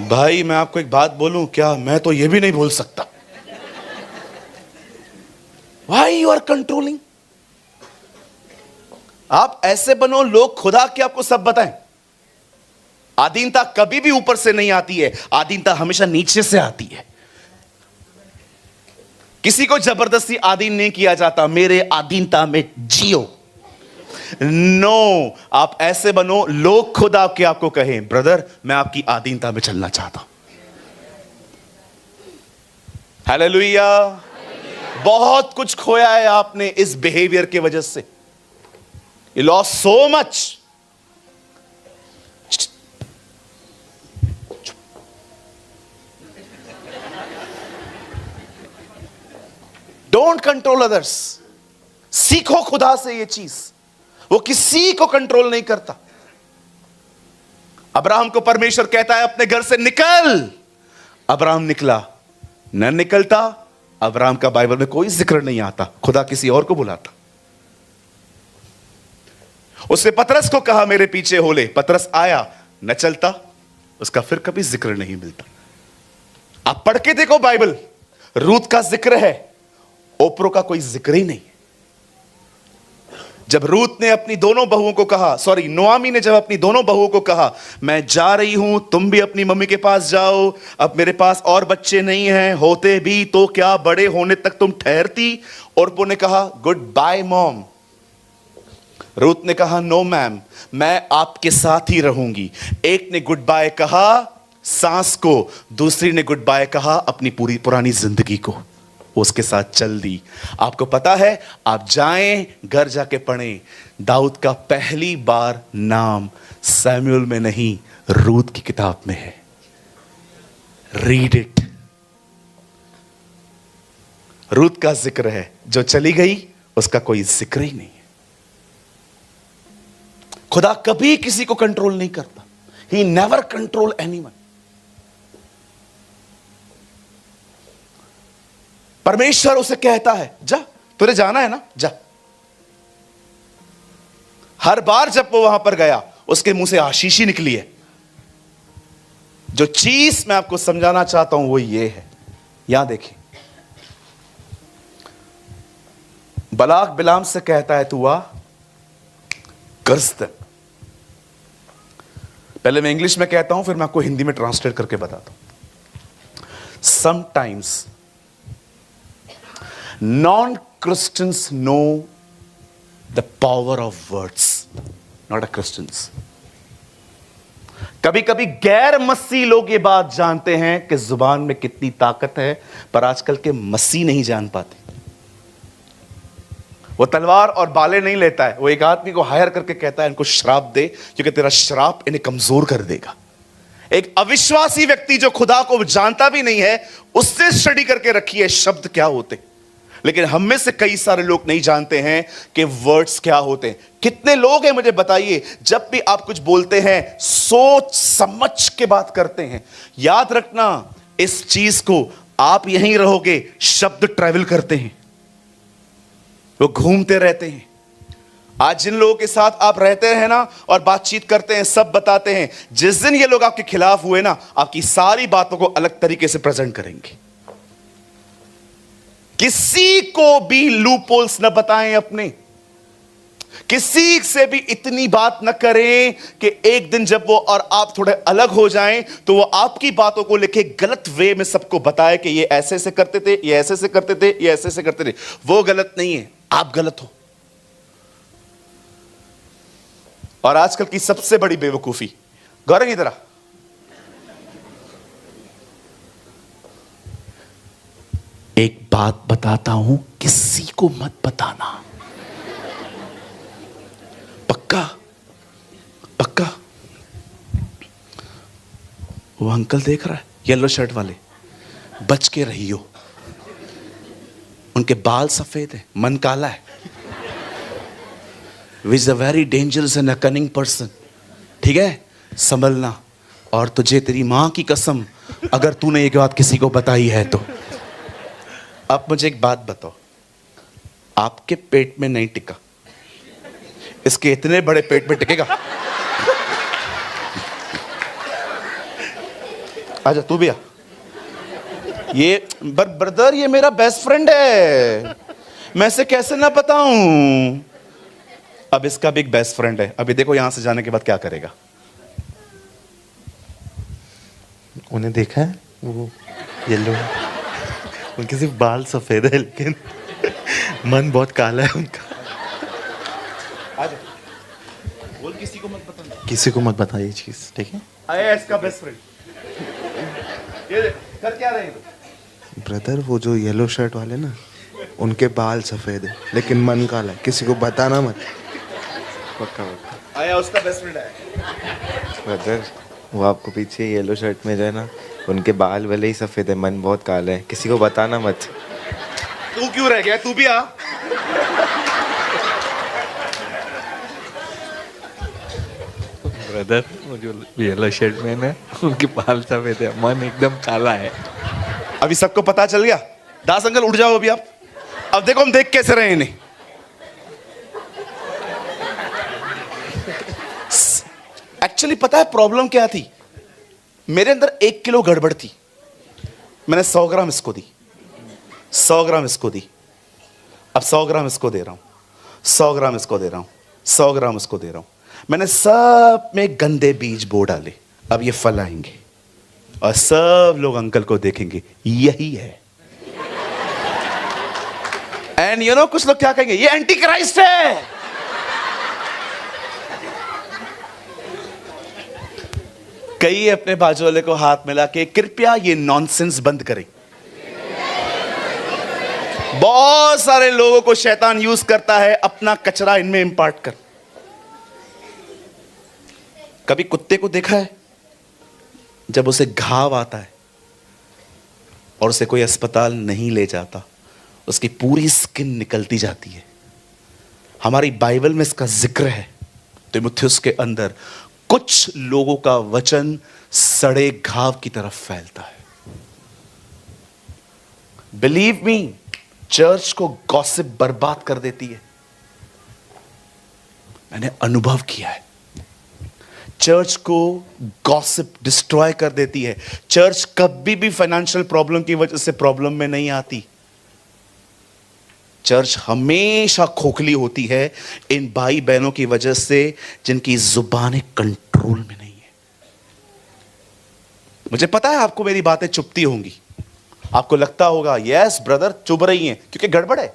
Speaker 1: भाई मैं आपको एक बात बोलूं क्या? मैं तो ये भी नहीं बोल सकता। Why you are controlling? आप ऐसे बनो लोग खुदा के आपको सब बताएं। आधीनता कभी भी ऊपर से नहीं आती है, आधीनता हमेशा नीचे से आती है। किसी को जबरदस्ती आधीन नहीं किया जाता, मेरे आधीनता में जियो। नो, आप ऐसे बनो लोग खुद आपको कहें, ब्रदर मैं आपकी आधीनता में चलना चाहता हूं। हालेलुया। बहुत कुछ खोया है आपने इस बिहेवियर की वजह से। You lost so much. Don't control others. सीखो खुदा से ये चीज, वो किसी को कंट्रोल नहीं करता। अब्राहम को परमेश्वर कहता है अपने घर से निकल। अब्राहम निकला, न निकलता अब्राहम का बाइबल में कोई जिक्र नहीं आता, खुदा किसी और को बुलाता। उसने पतरस को कहा मेरे पीछे हो ले, पतरस आया, न चलता, उसका फिर कभी जिक्र नहीं मिलता। आप पढ़ के देखो बाइबल, रूत का जिक्र है, ओप्रो का कोई जिक्र ही नहीं। जब रूत ने अपनी दोनों बहुओं को कहा, नोआमी ने जब अपनी दोनों बहुओं को कहा मैं जा रही हूं, तुम भी अपनी मम्मी के पास जाओ, अब मेरे पास और बच्चे नहीं हैं, होते भी तो क्या बड़े होने तक तुम ठहरती। ओप्रो ने कहा गुड बाय मॉम। रूत ने कहा नो मैम, मैं आपके साथ ही रहूंगी। एक ने गुड बाय कहा सांस को, दूसरी ने गुड बाय कहा अपनी पूरी पुरानी जिंदगी को, उसके साथ चल दी। आपको पता है, आप जाएं घर जाके पढ़ें, दाऊद का पहली बार नाम सैमुअल में नहीं रूत की किताब में है। Read it. रूत का जिक्र है, जो चली गई उसका कोई जिक्र ही नहीं है। खुदा कभी किसी को कंट्रोल नहीं करता। He never control anyone. परमेश्वर उसे कहता है जा, तुझे जाना है ना, जा। हर बार जब वो वहां पर गया उसके मुंह से आशीष ही निकली है। जो चीज मैं आपको समझाना चाहता हूं वो ये है, यहां देखिए, बलाक बिलाम से कहता है तू आ कर्ज दे। पहले मैं इंग्लिश में कहता हूं, फिर मैं आपको हिंदी में ट्रांसलेट करके बताता हूं। Sometimes non-Christians know the power of words, not a Christians. कभी कभी गैर मसीह लोग ये बात जानते हैं कि जुबान में कितनी ताकत है, पर आजकल के मसीह नहीं जान पाते। वो तलवार और बाले नहीं लेता है, वो एक आदमी को हायर करके कहता है इनको श्राप दे, क्योंकि तेरा श्राप इन्हें कमजोर कर देगा। एक अविश्वासी व्यक्ति जो खुदा को जानता भी नहीं है, उससे स्टडी करके रखी है शब्द क्या होते। लेकिन हम में से कई सारे लोग नहीं जानते हैं कि वर्ड्स क्या होते हैं। कितने लोग हैं मुझे बताइए, जब भी आप कुछ बोलते हैं सोच समझ के बात करते हैं। याद रखना इस चीज को, आप यहीं रहोगे, शब्द ट्रैवल करते हैं, वो घूमते रहते हैं। आज जिन लोगों के साथ आप रहते हैं ना और बातचीत करते हैं, सब बताते हैं, जिस दिन ये लोग आपके खिलाफ हुए ना, आपकी सारी बातों को अलग तरीके से प्रेजेंट करेंगे। किसी को भी लूपहोल्स न बताएं अपने, किसी से भी इतनी बात न करें कि एक दिन जब वो और आप थोड़े अलग हो जाएं तो वो आपकी बातों को लेके गलत वे में सबको बताए कि ये ऐसे से करते थे, ये ऐसे से करते थे, ये ऐसे से करते थे। वो गलत नहीं है, आप गलत हो। और आजकल की सबसे बड़ी बेवकूफी, गौरव की तरह, एक बात बताता हूं, किसी को मत बताना। पक्का पक्का। वो अंकल देख रहा है, येलो शर्ट वाले, बच के रहियो। उनके बाल सफेद है, मन काला है। Which a very dangerous and a cunning person. ठीक है, संभलना। और तुझे तेरी मां की कसम, अगर तूने ये बात किसी को बताई है तो। आप मुझे एक बात बताओ, आपके पेट में नहीं टिका, इसके इतने बड़े पेट में टिकेगा? आजा तू भी आ। ये ब्रदर, ये मेरा बेस्ट फ्रेंड है, मैं इसे कैसे ना बताऊं। अब इसका भी एक बेस्ट फ्रेंड है, अभी देखो यहां से जाने के बाद क्या करेगा।
Speaker 2: उन्हें देखा है, वो येलो, उनके सिर्फ बाल सफेद है लेकिन मन बहुत काला है उनका।
Speaker 1: बोल किसी को मत बताना,
Speaker 2: किसी को मत बताइए ये चीज, ठीक है?
Speaker 1: आया इसका बेस्ट फ्रेंड। ये देख कर क्या रहे हैं?
Speaker 2: ब्रदर वो जो येलो शर्ट वाले ना, उनके बाल सफेद है लेकिन मन काला है, किसी को बताना मत। पक्का पक्का।
Speaker 1: आया उसका बेस्ट फ्रेंड है।
Speaker 2: ब्रदर वो आपको पीछे येलो शर्ट में जो है ना, उनके बाल भले ही सफेद है, मन बहुत काला है, किसी को बताना मत।
Speaker 1: तू क्यों रह गया, तू भी आ।
Speaker 3: ब्रदर वो जो येलो शर्ट में ना, उनके बाल सफेद है, मन एकदम काला है।
Speaker 1: अभी सबको पता चल गया। दास अंकल उठ जाओ अभी आप। अब देखो हम देख कैसे रहे इन्हें। एक्चुअली पता है प्रॉब्लम क्या थी? मेरे अंदर 1 किलो गड़बड़ थी। मैंने 100 ग्राम इसको दी, 100 ग्राम इसको दी, अब 100 ग्राम इसको दे रहा हूं, 100 ग्राम इसको दे रहा हूं, 100 ग्राम इसको दे रहा हूं। मैंने सब में गंदे बीज बो डाले। अब ये फल आएंगे और सब लोग अंकल को देखेंगे, यही है। एंड यू नो कुछ लोग क्या कहेंगे, ये एंटी क्राइस्ट है। कई अपने बाजू वाले को हाथ मिला के कृपया ये नॉनसेंस बंद करें। बहुत सारे लोगों को शैतान यूज करता है अपना कचरा इनमें इंपार्ट कर। कभी कुत्ते को देखा है जब उसे घाव आता है और उसे कोई अस्पताल नहीं ले जाता, उसकी पूरी स्किन निकलती जाती है। हमारी बाइबल में इसका जिक्र है तीमुथियुस के अंदर। कुछ लोगों का वचन सड़े घाव की तरफ फैलता है। बिलीव मी, चर्च को गॉसिप बर्बाद कर देती है। मैंने अनुभव किया है। चर्च को गॉसिप डिस्ट्रॉय कर देती है। चर्च कभी भी फाइनेंशियल प्रॉब्लम की वजह से प्रॉब्लम में नहीं आती। चर्च हमेशा खोखली होती है इन भाई बहनों की वजह से जिनकी जुबानें कंट्रोल में नहीं है। मुझे पता है आपको मेरी बातें चुभती होंगी, आपको लगता होगा यस ब्रदर चुभ रही हैं क्योंकि गड़बड़ है।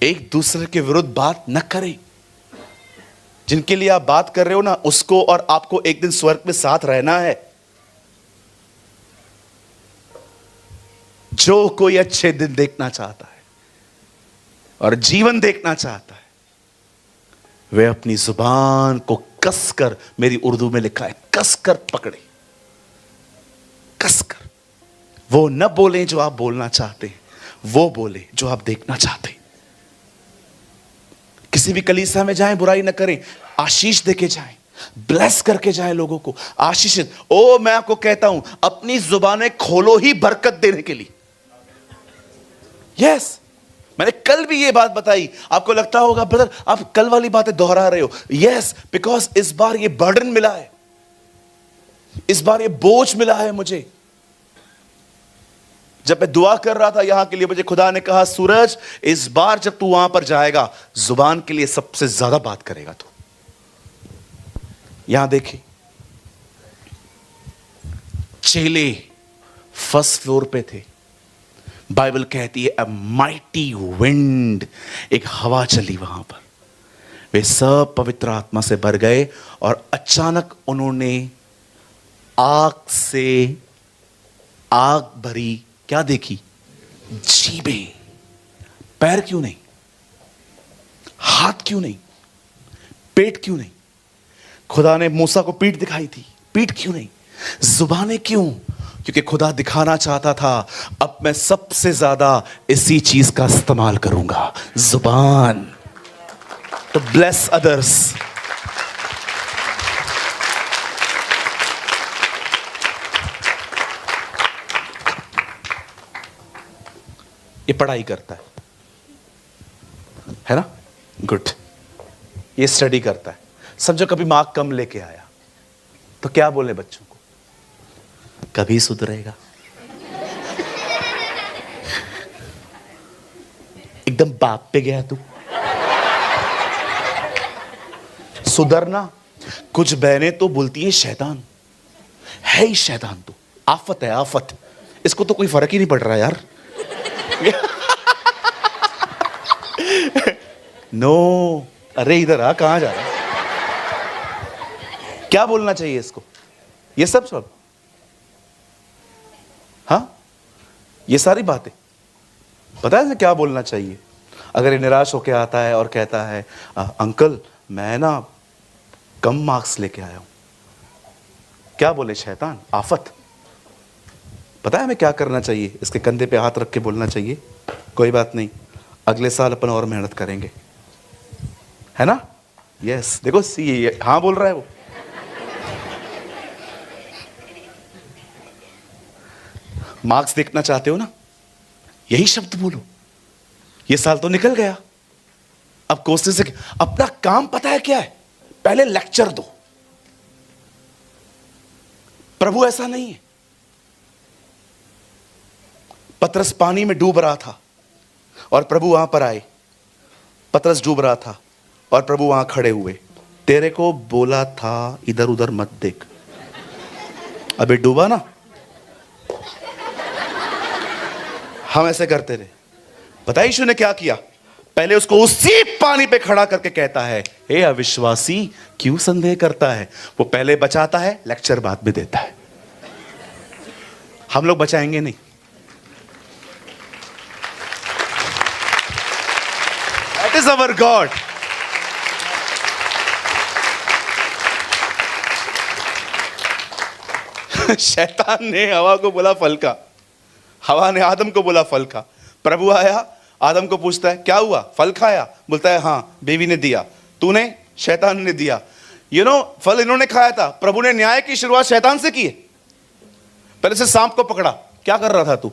Speaker 1: एक दूसरे के विरुद्ध बात न करें। जिनके लिए आप बात कर रहे हो ना, उसको और आपको एक दिन स्वर्ग में साथ रहना है। जो कोई अच्छे दिन देखना चाहता है और जीवन देखना चाहता है, वह अपनी जुबान को कसकर, मेरी उर्दू में लिखा है कसकर पकड़े, कसकर। वो न बोलें जो आप बोलना चाहते हैं, वो बोले जो आप देखना चाहते हैं। किसी भी कलीसिया में जाएं, बुराई न करें, आशीष देके जाएं, ब्लेस करके जाएं लोगों को, आशीषित। ओ मैं आपको कहता हूं, अपनी जुबानें खोलो ही बरकत देने के लिए। यस, मैंने कल भी ये बात बताई। आपको लगता होगा ब्रदर आप कल वाली बातें दोहरा रहे हो। यस, बिकॉज इस बार ये बर्डन मिला है, इस बार ये बोझ मिला है मुझे। जब मैं दुआ कर रहा था यहां के लिए, मुझे खुदा ने कहा सूरज इस बार जब तू वहां पर जाएगा, जुबान के लिए सबसे ज्यादा बात करेगा तू। यहां देखिए, चेले फर्स्ट फ्लोर पे थे। बाइबल कहती है अ माइटी विंड, एक हवा चली वहां पर। वे सब पवित्र आत्मा से भर गए और अचानक उन्होंने आग से आग भरी क्या देखी? जीभें। पैर क्यों नहीं? हाथ क्यों नहीं? पेट क्यों नहीं? खुदा ने मूसा को पीठ दिखाई थी, पीठ क्यों नहीं? जुबानें क्यों? क्योंकि खुदा दिखाना चाहता था अब मैं सबसे ज्यादा इसी चीज का इस्तेमाल करूंगा, जुबान, टू ब्लेस अदर्स। ये पढ़ाई करता है ना? गुड। ये स्टडी करता है। समझो कभी मार्क कम लेके आया तो क्या बोले बच्चों को? कभी सुधरेगा। एकदम बाप पे गया तू। सुधरना। कुछ बहनें तो बोलती है शैतान है ही, शैतान तो आफत है, आफत। इसको तो कोई फर्क ही नहीं पड़ रहा यार। नो अरे इधर आ, कहां जा रहा है? क्या बोलना चाहिए इसको? ये सब हाँ, ये सारी बातें पता है क्या बोलना चाहिए? अगर ये निराश होकर आता है और कहता है अंकल मैं ना कम मार्क्स लेके आया हूं, क्या बोले? शैतान, आफत। पता है हमें क्या करना चाहिए? इसके कंधे पे हाथ रख के बोलना चाहिए कोई बात नहीं, अगले साल अपन और मेहनत करेंगे, है ना? यस, देखो सी हाँ बोल रहा है वो। मार्क्स देखना चाहते हो ना, यही शब्द बोलो। ये साल तो निकल गया, अब कोशिश से अपना काम पता है क्या है? पहले लेक्चर दो। प्रभु ऐसा नहीं है। पतरस पानी में डूब रहा था और प्रभु वहां पर आए। पतरस डूब रहा था और प्रभु वहां खड़े हुए। तेरे को बोला था इधर उधर मत देख, अबे डूबा ना। हम ऐसे करते रहे। पता है यीशु ने क्या किया? पहले उसको उसी पानी पे खड़ा करके कहता है, हे अविश्वासी क्यों संदेह करता है? वो पहले बचाता है, लेक्चर बाद में देता है। हम लोग बचाएंगे नहीं। That is our God. शैतान ने हवा को बोला फल का, हवा ने आदम को बोला फल का। प्रभु आया, आदम को पूछता है क्या हुआ, फल खाया? बोलता है हाँ, बीवी ने दिया। तूने? शैतान ने दिया। फल इन्होंने खाया था। प्रभु ने न्याय की शुरुआत शैतान से की है। पहले से सांप को पकड़ा। क्या कर रहा था तू?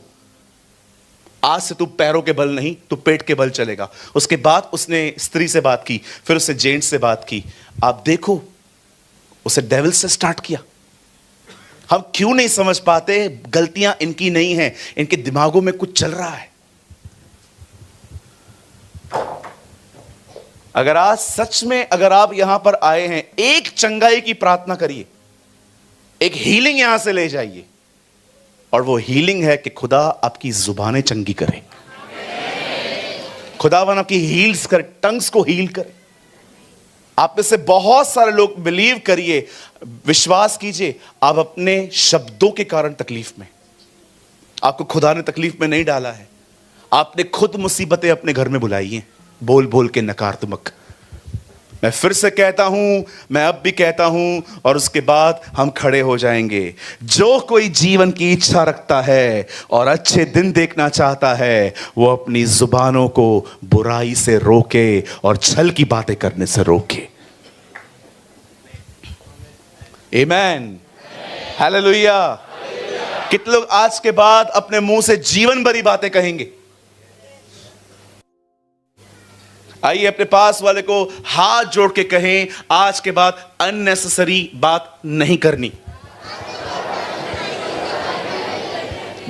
Speaker 1: आज से तू पैरों के बल नहीं, तू पेट के बल चलेगा। उसके बाद उसने स्त्री से बात की, फिर उसने जेंट्स से बात की। आप देखो, उसे डेविल से स्टार्ट किया। हम क्यों नहीं समझ पाते? गलतियां इनकी नहीं है, इनके दिमागों में कुछ चल रहा है। अगर आज सच में अगर आप यहां पर आए हैं, एक चंगाई की प्रार्थना करिए, एक हीलिंग यहां से ले जाइए। और वो हीलिंग है कि खुदा आपकी जुबानें चंगी करे, खुदावन आपकी हील्स करे, टंग्स को हील करे। आप में से बहुत सारे लोग बिलीव करिए, विश्वास कीजिए, आप अपने शब्दों के कारण तकलीफ में, आपको खुदा ने तकलीफ में नहीं डाला है। आपने खुद मुसीबतें अपने घर में बुलाई हैं, बोल बोल के नकारात्मक। मैं फिर से कहता हूं, मैं अब भी कहता हूं, और उसके बाद हम खड़े हो जाएंगे। जो कोई जीवन की इच्छा रखता है और अच्छे दिन देखना चाहता है, वो अपनी जुबानों को बुराई से रोके और छल की बातें करने से रोके। आमेन, हालेलुया। कितने लोग आज के बाद अपने मुंह से जीवन भरी बातें कहेंगे? आइए अपने पास वाले को हाथ जोड़ के कहें, आज के बाद अननेसेसरी बात नहीं करनी।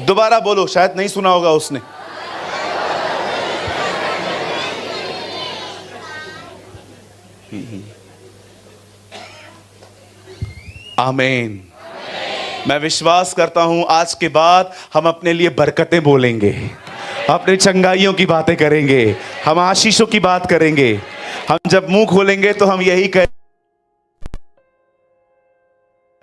Speaker 1: दोबारा बोलो, शायद नहीं सुना होगा उसने। आमीन। मैं विश्वास करता हूं आज के बाद हम अपने लिए बरकतें बोलेंगे, अपने चंगाइयों की बातें करेंगे, हम आशीषों की बात करेंगे। हम जब मुंह खोलेंगे तो हम यही कहेंगे,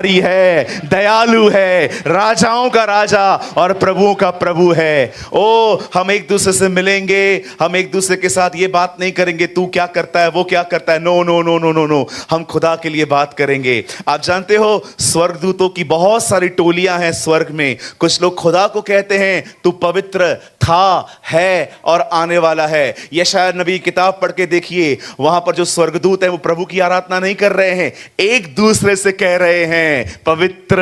Speaker 1: है, दयालु है, राजाओं का राजा और प्रभुओं का प्रभु है। ओ, हम एक दूसरे से मिलेंगे, हम एक दूसरे के साथ ये बात नहीं करेंगे तू क्या करता है, वो क्या करता है। No no no no no no, हम खुदा के लिए बात करेंगे। आप जानते हो स्वर्गदूतों की बहुत सारी टोलियां हैं स्वर्ग में। कुछ लोग खुदा को कहते हैं तू पवित्र था, है और आने वाला है। यशायाह नबी किताब पढ़ के देखिए, वहां पर जो स्वर्गदूत हैं वो प्रभु की आराधना नहीं कर रहे हैं, एक दूसरे से कह रहे हैं पवित्र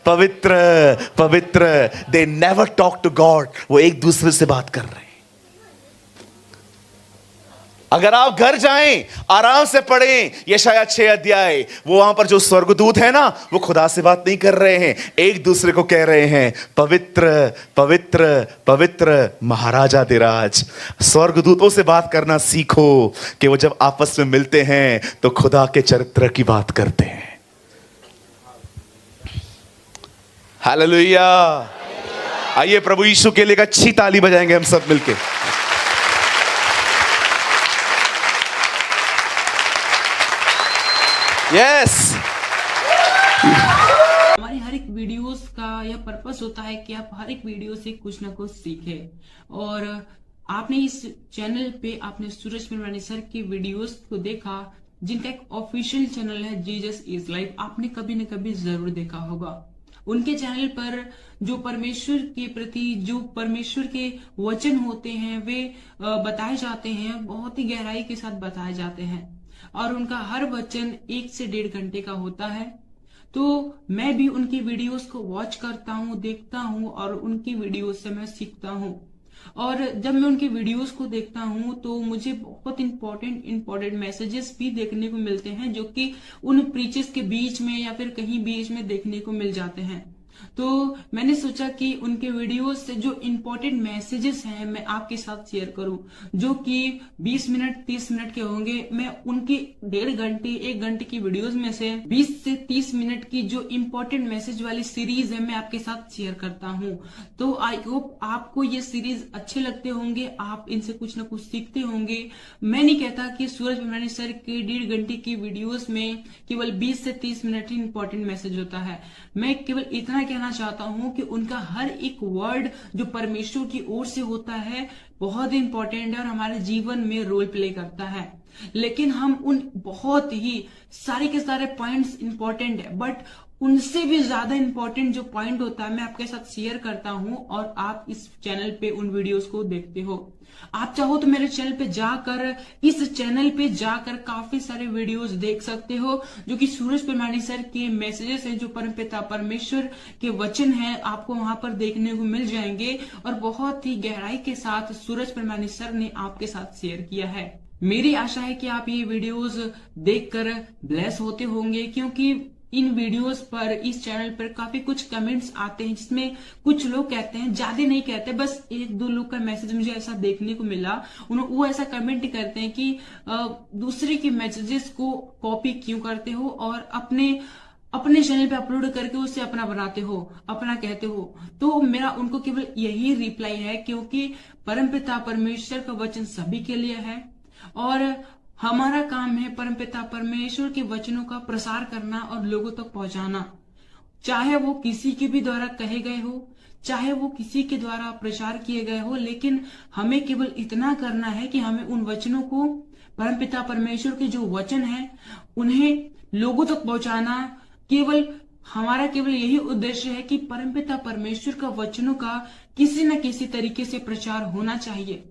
Speaker 1: पवित्र पवित्र। They never talk to God, वो एक दूसरे से बात कर रहे हैं। अगर आप घर जाएं, आराम से पढ़ें यशायाह 6 अध्याय, वो वहां पर जो स्वर्गदूत है ना, वो खुदा से बात नहीं कर रहे हैं, एक दूसरे को कह रहे हैं पवित्र पवित्र पवित्र महाराजा धीराज। स्वर्गदूतों से बात करना सीखो कि वो जब आपस में मिलते हैं तो खुदा के चरित्र की बात करते हैं। हालेलुया। आइए प्रभु यीशु के लिए एक अच्छी ताली बजाएंगे हम सब मिलके। यस।
Speaker 4: हमारे हर एक वीडियोस का यह पर्पस होता है कि आप हर एक वीडियो से कुछ ना कुछ सीखें। और आपने इस चैनल पे आपने सूरज पिरवानी सर की वीडियोस को देखा, जिनका एक ऑफिशियल चैनल है जीसस इज लाइफ, आपने कभी न कभी जरूर देखा होगा। उनके चैनल पर जो परमेश्वर के प्रति जो परमेश्वर के वचन होते हैं वे बताए जाते हैं, बहुत ही गहराई के साथ बताए जाते हैं, और उनका हर वचन 1 से 1.5 घंटे का होता है। तो मैं भी उनकी वीडियोस को वॉच करता हूँ, देखता हूँ, और उनकी वीडियोस से मैं सीखता हूँ। और जब मैं उनके वीडियोस को देखता हूँ तो मुझे बहुत इंपॉर्टेंट मैसेजेस भी देखने को मिलते हैं, जो कि उन प्रीचेस के बीच में या फिर कहीं बीच में देखने को मिल जाते हैं। तो मैंने सोचा कि उनके वीडियोस से जो इम्पोर्टेंट मैसेजेस हैं मैं आपके साथ शेयर करूं, जो कि 20 मिनट 30 मिनट के होंगे। मैं उनकी 1.5 घंटे 1 घंटे की वीडियोस में से 20 से 30 मिनट की जो इम्पोर्टेंट मैसेज वाली सीरीज है मैं आपके साथ शेयर करता हूं। तो आई होप आपको ये सीरीज अच्छे लगते होंगे, आप इनसे कुछ ना कुछ सीखते होंगे। मैं नहीं कहता कि सूरज पिरवानी सर के 1.5 घंटे की वीडियोस में केवल 20 से 30 मिनट ही इम्पोर्टेंट मैसेज होता है। मैं केवल इतना कहना चाहता हूं कि उनका हर एक वर्ड जो परमेश्वर की ओर से होता है बहुत ही इंपॉर्टेंट है और हमारे जीवन में रोल प्ले करता है। लेकिन हम उन बहुत ही सारे के सारे पॉइंट्स इंपॉर्टेंट है, बट उनसे भी ज्यादा इंपॉर्टेंट जो पॉइंट होता है मैं आपके साथ शेयर करता हूं, और आप इस चैनल पे उन वीडियोस को देखते हो। आप चाहो तो मेरे चैनल पे जाकर इस चैनल पे जाकर काफी सारे वीडियोस देख सकते हो, जो कि सूरज पिरवानी सर के मैसेजेस हैं, जो परमपिता परमेश्वर के वचन हैं, आपको वहां पर देखने को मिल जाएंगे, और बहुत ही गहराई के साथ सूरज पिरवानी सर ने आपके साथ शेयर किया है। मेरी आशा है कि आप ये वीडियोस देखकर ब्लेस होते होंगे, क्योंकि इन वीडियोस पर इस चैनल पर काफी कुछ कमेंट्स आते हैं, जिसमें कुछ लोग कहते हैं, ज्यादा नहीं कहते, बस 1-2 लोग का मैसेज मुझे ऐसा देखने को मिला, वो ऐसा कमेंट करते हैं कि दूसरे के मैसेजेस को कॉपी क्यों करते हो और अपने चैनल पे अपलोड करके उसे अपना बनाते हो, अपना कहते हो। तो मेरा उनको केवल यही रिप्लाई है, क्योंकि परमपिता परमेश्वर का वचन सभी के लिए है, और हमारा काम है परमपिता परमेश्वर के वचनों का प्रसार करना और लोगों तक पहुंचाना, चाहे वो किसी के भी द्वारा कहे गए हो, चाहे वो किसी के द्वारा प्रचार किए गए हो। लेकिन हमें केवल इतना करना है कि हमें उन वचनों को, परमपिता परमेश्वर के जो वचन है, उन्हें लोगों तक पहुंचाना। हमारा केवल यही उद्देश्य है कि परमपिता परमेश्वर का वचनों का किसी न किसी तरीके से प्रचार होना चाहिए।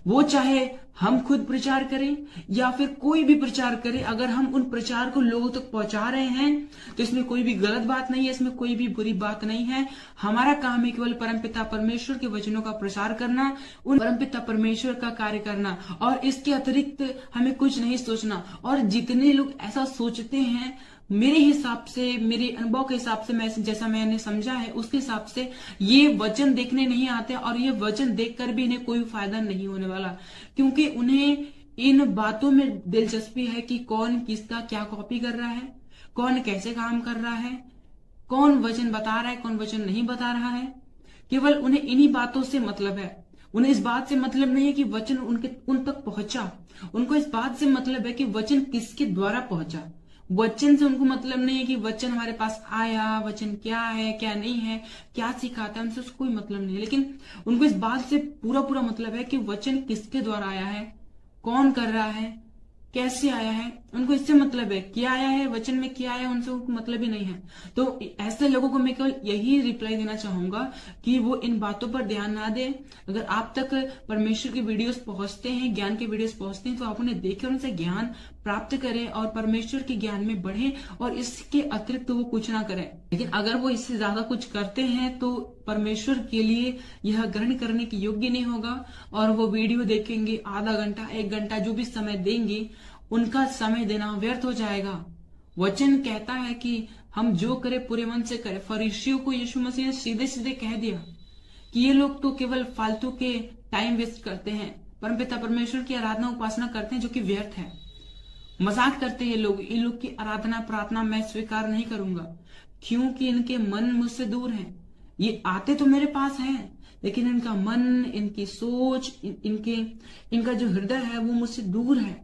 Speaker 4: वो चाहे हम खुद प्रचार करें या फिर कोई भी प्रचार करे, अगर हम उन प्रचार को लोगों तक पहुंचा रहे हैं तो इसमें कोई भी गलत बात नहीं है, इसमें कोई भी बुरी बात नहीं है। हमारा काम है केवल परमपिता परमेश्वर के वचनों का प्रसार करना, उन परमपिता परमेश्वर का कार्य करना, और इसके अतिरिक्त हमें कुछ नहीं सोचना। और जितने लोग ऐसा सोचते हैं, मेरे हिसाब से, मेरे अनुभव के हिसाब से, मैं जैसा मैंने समझा है उसके हिसाब से ये वचन देखने नहीं आते, और ये वचन देखकर भी इन्हें कोई फायदा नहीं होने वाला, क्योंकि उन्हें इन बातों में दिलचस्पी है कि कौन किसका क्या कॉपी कर रहा है, कौन कैसे काम कर रहा है, कौन वचन बता रहा है, कौन वचन नहीं बता रहा है। केवल उन्हें इन्हीं बातों से मतलब है। उन्हें इस बात से मतलब नहीं है कि वचन उन तक पहुंचा, उनको इस बात से मतलब है कि वचन किसके द्वारा पहुंचा। वचन से उनको मतलब नहीं है कि वचन हमारे पास आया, वचन क्या है क्या नहीं है, क्या सिखाता है, उनसे उसको कोई मतलब नहीं है। लेकिन उनको इस बात से पूरा मतलब है कि वचन किसके द्वारा आया है, कौन कर रहा है, कैसे आया है, उनको इससे मतलब है। क्या आया है, वचन में क्या आया, उनसे उनको मतलब ही नहीं है। तो ऐसे लोगों को मैं केवल यही रिप्लाई देना चाहूंगा कि वो इन बातों पर ध्यान ना दें। अगर आप तक परमेश्वर की वीडियोस पहुंचते हैं, ज्ञान के वीडियोस पहुंचते हैं, तो आप उन्हें देखें, उनसे ज्ञान प्राप्त करें और परमेश्वर के ज्ञान में बढ़ें, और इसके अतिरिक्त वो कुछ ना करें। लेकिन अगर वो इससे ज्यादा कुछ करते हैं तो परमेश्वर के लिए यह ग्रहण करने के योग्य नहीं होगा और वो वीडियो देखेंगे, आधा घंटा 1 घंटा जो भी समय देंगे, उनका समय देना व्यर्थ हो जाएगा। वचन कहता है कि हम जो करें पूरे मन से करें। फरीसियों को यीशु मसीह ने सीधे सीधे कह दिया कि ये लोग तो केवल फालतू के टाइम वेस्ट करते हैं, परमपिता परमेश्वर की आराधना उपासना करते हैं जो कि व्यर्थ है। मजाक करते हैं ये लोग की आराधना प्रार्थना मैं स्वीकार नहीं करूंगा, क्योंकि इनके मन मुझसे दूर हैं। ये आते तो मेरे पास हैं, लेकिन इनका मन, इनकी सोच, इनका जो हृदय है वो मुझसे दूर है।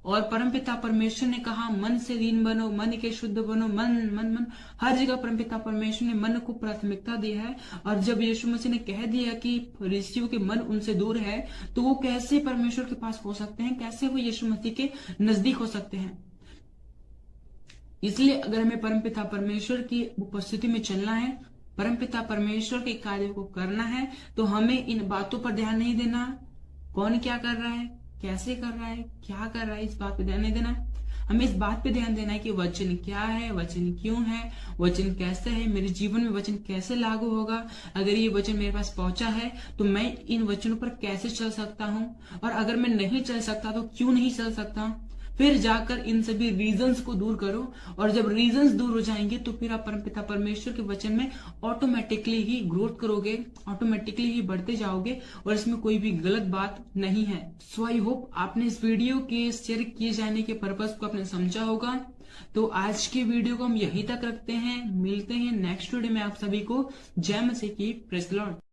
Speaker 4: और परमपिता परमेश्वर ने कहा मन से दीन बनो, मन के शुद्ध बनो, मन मन मन हर जगह परमपिता परमेश्वर ने मन को प्राथमिकता दी है। और जब यीशु मसीह ने कह दिया कि फरीसियों के मन उनसे दूर है, तो वो कैसे परमेश्वर के पास हो सकते हैं, कैसे वो यीशु मसीह के नजदीक हो सकते हैं। इसलिए अगर हमें परमपिता परमेश्वर की उपस्थिति में चलना है, परमपिता परमेश्वर के कार्य को करना है, तो हमें इन बातों पर ध्यान नहीं देना, कौन क्या कर रहा है, कैसे कर रहा है, क्या कर रहा है, इस बात पे ध्यान नहीं देना। हमें इस बात पे ध्यान देना है कि वचन क्या है, वचन क्यों है, वचन कैसे है, मेरे जीवन में वचन कैसे लागू होगा। अगर ये वचन मेरे पास पहुंचा है तो मैं इन वचनों पर कैसे चल सकता हूं, और अगर मैं नहीं चल सकता तो क्यों नहीं चल सकता। फिर जाकर इन सभी रीजंस को दूर करो, और जब रीजंस दूर हो जाएंगे तो फिर आप परमपिता परमेश्वर के वचन में ऑटोमेटिकली ही ग्रोथ करोगे, ऑटोमेटिकली ही बढ़ते जाओगे, और इसमें कोई भी गलत बात नहीं है। सो आई होप आपने इस वीडियो के शेयर किए जाने के पर्पस को आपने समझा होगा। तो आज के वीडियो को हम यहीं तक रखते हैं, मिलते हैं नेक्स्ट वीडियो में। आप सभी को जय मसीह की, प्रेज़ द लॉर्ड।